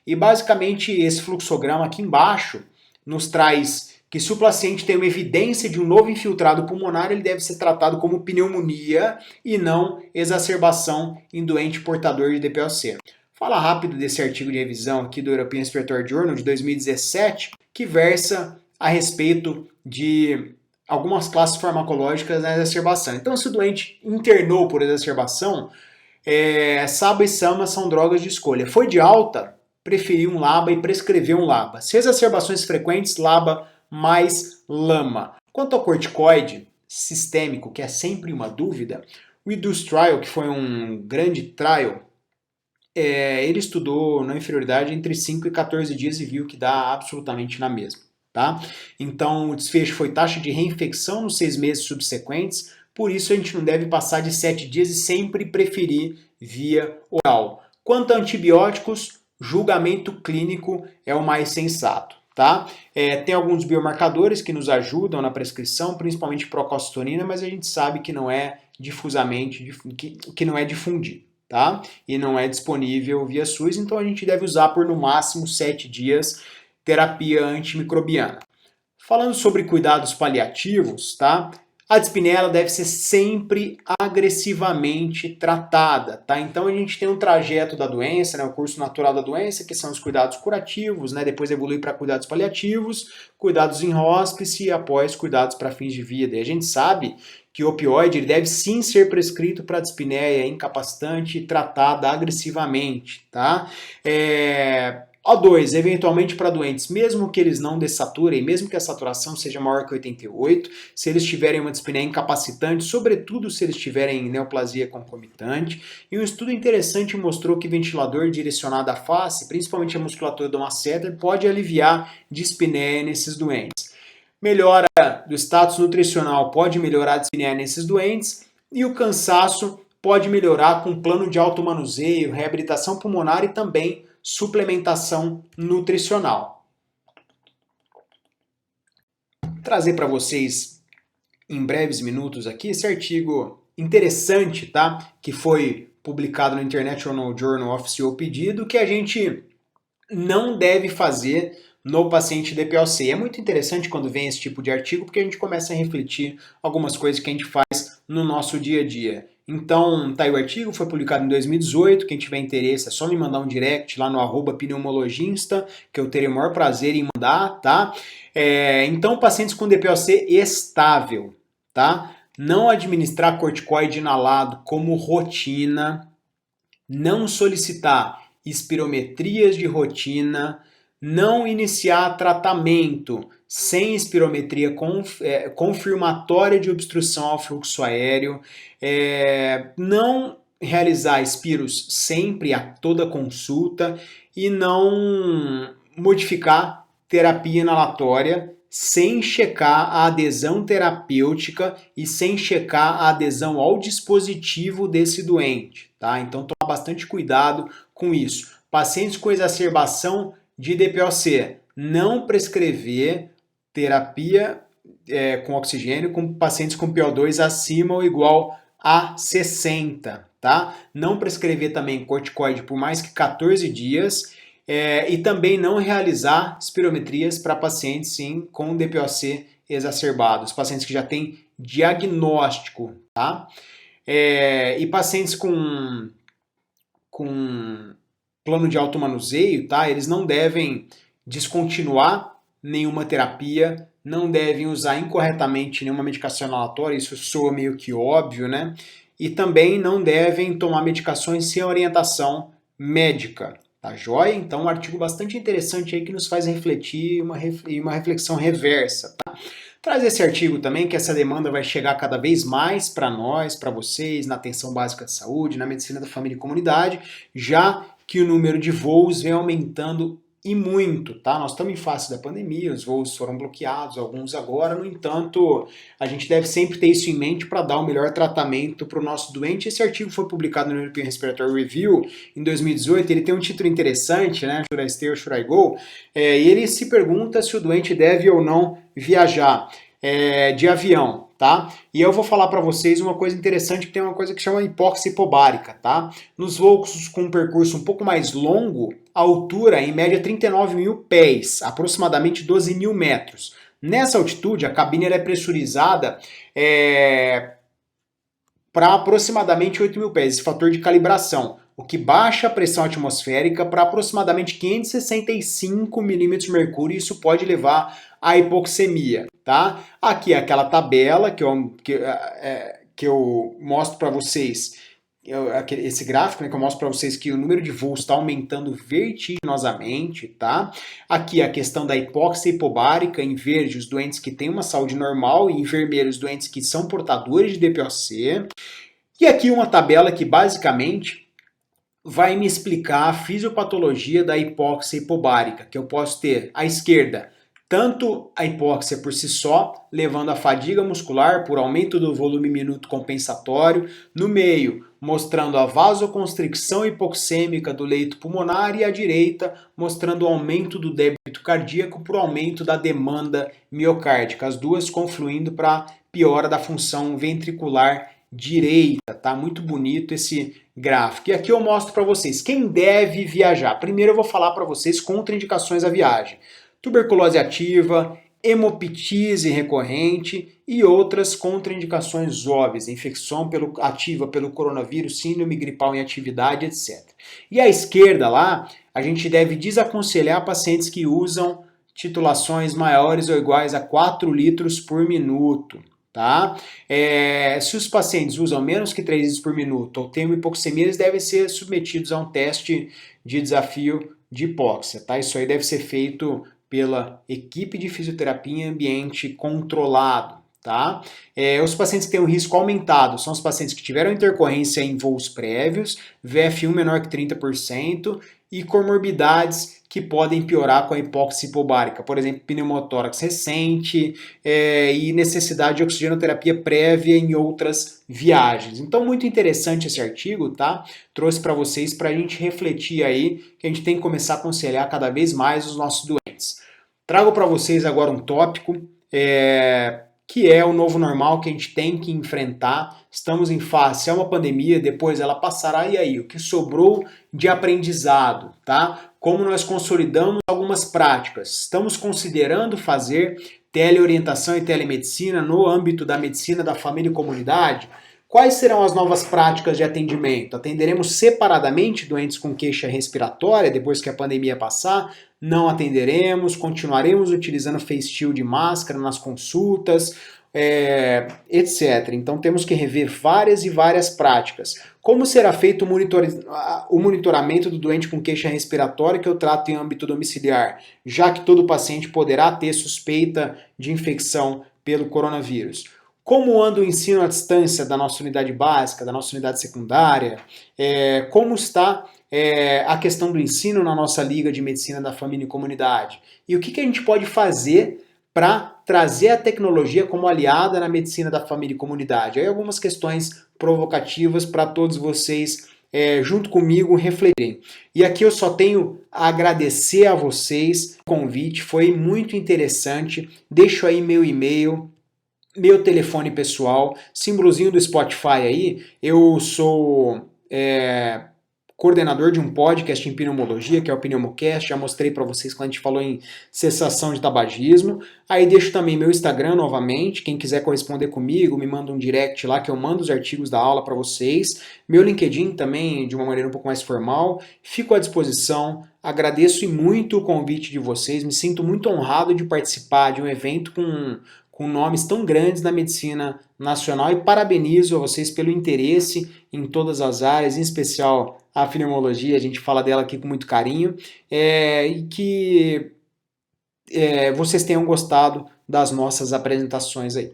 S1: E basicamente esse fluxograma aqui embaixo nos traz que se o paciente tem uma evidência de um novo infiltrado pulmonar, ele deve ser tratado como pneumonia e não exacerbação em doente portador de DPOC. Fala rápido desse artigo de revisão aqui do European Respiratory Journal de 2017, que versa a respeito de algumas classes farmacológicas na exacerbação. Então, se o doente internou por exacerbação, SABA e SAMA são drogas de escolha. Foi de alta, preferiu um LABA e prescreveu um LABA. Se exacerbações frequentes, LABA mais LAMA. Quanto ao corticoide sistêmico, que é sempre uma dúvida, o REDUCE Trial, que foi um grande trial, ele estudou na inferioridade entre 5 e 14 dias e viu que dá absolutamente na mesma. Tá? Então, o desfecho foi taxa de reinfecção nos 6 meses subsequentes, por isso a gente não deve passar de 7 dias e sempre preferir via oral. Quanto a antibióticos, julgamento clínico é o mais sensato. Tá? Tem alguns biomarcadores que nos ajudam na prescrição, principalmente procalcitonina, mas a gente sabe que não é difusamente, que não é difundido. Tá? E não é disponível via SUS, então a gente deve usar por no máximo 7 dias terapia antimicrobiana. Falando sobre cuidados paliativos, tá? A dispneia deve ser sempre agressivamente tratada, tá? Então a gente tem um trajeto da doença, né, o curso natural da doença, que são os cuidados curativos, né, depois evolui para cuidados paliativos, cuidados em hospice e após cuidados para fins de vida. E a gente sabe que o opioide ele deve sim ser prescrito para dispneia incapacitante e tratada agressivamente, tá? O2, eventualmente para doentes, mesmo que eles não dessaturem, mesmo que a saturação seja maior que 88, se eles tiverem uma dispneia incapacitante, sobretudo se eles tiverem neoplasia concomitante. E um estudo interessante mostrou que ventilador direcionado à face, principalmente a musculatura do masseter, pode aliviar dispneia nesses doentes. Melhora do status nutricional pode melhorar a dispneia nesses doentes e o cansaço pode melhorar com plano de automanuseio, reabilitação pulmonar e também suplementação nutricional. Trazer para vocês em breves minutos aqui esse artigo interessante, tá? Que foi publicado no International Journal of COPD, do que a gente não deve fazer no paciente DPOC. É muito interessante quando vem esse tipo de artigo, porque a gente começa a refletir algumas coisas que a gente faz no nosso dia a dia. Então, tá aí o artigo, foi publicado em 2018, quem tiver interesse é só me mandar um direct lá no @pneumologista, que eu terei o maior prazer em mandar, tá? Então, pacientes com DPOC estável, tá? Não administrar corticoide inalado como rotina, não solicitar espirometrias de rotina, não iniciar tratamento sem espirometria confirmatória de obstrução ao fluxo aéreo, não realizar espiros sempre a toda consulta e não modificar terapia inalatória sem checar a adesão terapêutica e sem checar a adesão ao dispositivo desse doente, tá? Então toma bastante cuidado com isso. Pacientes com exacerbação de DPOC, não prescrever terapia com oxigênio com pacientes com PO2 acima ou igual a 60, tá? Não prescrever também corticoide por mais que 14 dias e também não realizar espirometrias para pacientes sim com DPOC exacerbado, pacientes que já têm diagnóstico, tá? E pacientes com plano de automanuseio, tá? Eles não devem descontinuar nenhuma terapia, não devem usar incorretamente nenhuma medicação inalatória, isso soa meio que óbvio, né? E também não devem tomar medicações sem orientação médica, tá joia? Então um artigo bastante interessante aí que nos faz refletir uma reflexão reversa, tá? Traz esse artigo também que essa demanda vai chegar cada vez mais para nós, para vocês, na atenção básica de saúde, na medicina da família e comunidade, já que o número de voos vem aumentando e muito, tá? Nós estamos em fase da pandemia, os voos foram bloqueados, alguns agora, no entanto, a gente deve sempre ter isso em mente para dar o melhor tratamento para o nosso doente. Esse artigo foi publicado no European Respiratory Review em 2018, ele tem um título interessante, né? Should I Stay or Should I Go? E ele se pergunta se o doente deve ou não viajar de avião, tá? E eu vou falar para vocês uma coisa interessante, que tem uma coisa que chama hipóxia hipobárica, tá? Nos voos com um percurso um pouco mais longo, a altura é em média 39 mil pés, aproximadamente 12 mil metros. Nessa altitude, a cabine é pressurizada para aproximadamente 8 mil pés, esse fator de calibração, o que baixa a pressão atmosférica para aproximadamente 565 milímetros de mercúrio, e isso pode levar à hipoxemia, tá? Aqui é aquela tabela que eu mostro para vocês, esse gráfico, né, que eu mostro para vocês que o número de voos está aumentando vertiginosamente, tá? Aqui a questão da hipóxia hipobárica, em verde os doentes que têm uma saúde normal e em vermelho os doentes que são portadores de DPOC. E aqui uma tabela que basicamente vai me explicar a fisiopatologia da hipóxia hipobárica, que eu posso ter à esquerda tanto a hipóxia por si só, levando à fadiga muscular por aumento do volume minuto compensatório, no meio mostrando a vasoconstricção hipoxêmica do leito pulmonar e à direita mostrando o aumento do débito cardíaco por aumento da demanda miocárdica, as duas confluindo para piora da função ventricular direita, tá? Muito bonito esse gráfico. E aqui eu mostro para vocês quem deve viajar. Primeiro eu vou falar para vocês contraindicações à viagem. Tuberculose ativa, hemoptise recorrente e outras contraindicações óbvias, infecção ativa pelo coronavírus, síndrome gripal em atividade, etc. E à esquerda lá, a gente deve desaconselhar pacientes que usam titulações maiores ou iguais a 4 litros por minuto. Tá? Se os pacientes usam menos que 3 litros por minuto ou têm uma hipoxemia, eles devem ser submetidos a um teste de desafio de hipóxia. Tá? Isso aí deve ser feito pela equipe de fisioterapia em ambiente controlado. Tá? Os pacientes que têm um risco aumentado são os pacientes que tiveram intercorrência em voos prévios, VF1 menor que 30% e comorbidades que podem piorar com a hipóxia hipobárica, por exemplo, pneumotórax recente e necessidade de oxigenoterapia prévia em outras viagens. Então, muito interessante esse artigo, tá? Trouxe para vocês para a gente refletir aí que a gente tem que começar a aconselhar cada vez mais os nossos doentes. Trago para vocês agora um tópico que é o novo normal que a gente tem que enfrentar. Estamos em fase, é uma pandemia, depois ela passará, e aí? O que sobrou de aprendizado, tá? Como nós consolidamos algumas práticas. Estamos considerando fazer teleorientação e telemedicina no âmbito da medicina da família e comunidade? Quais serão as novas práticas de atendimento? Atenderemos separadamente doentes com queixa respiratória depois que a pandemia passar? Não atenderemos, continuaremos utilizando face shield e máscara nas consultas, etc. Então temos que rever várias e várias práticas. Como será feito o monitoramento do doente com queixa respiratória que eu trato em âmbito domiciliar, já que todo paciente poderá ter suspeita de infecção pelo coronavírus? Como anda o ensino à distância da nossa unidade básica, da nossa unidade secundária? Como está a questão do ensino na nossa Liga de Medicina da Família e Comunidade? E o que a gente pode fazer para trazer a tecnologia como aliada na medicina da família e comunidade? Aí algumas questões provocativas para todos vocês, junto comigo, refletirem. E aqui eu só tenho a agradecer a vocês o convite, foi muito interessante. Deixo aí meu e-mail, meu telefone pessoal, símbolozinho do Spotify aí. Eu sou coordenador de um podcast em pneumologia, que é o Pneumocast, já mostrei para vocês quando a gente falou em cessação de tabagismo. Aí deixo também meu Instagram novamente, quem quiser corresponder comigo, me manda um direct lá que eu mando os artigos da aula para vocês. Meu LinkedIn também, de uma maneira um pouco mais formal. Fico à disposição, agradeço muito o convite de vocês, me sinto muito honrado de participar de um evento com nomes tão grandes na medicina nacional e parabenizo a vocês pelo interesse em todas as áreas, em especial a pneumologia, a gente fala dela aqui com muito carinho, e que vocês tenham gostado das nossas apresentações aí.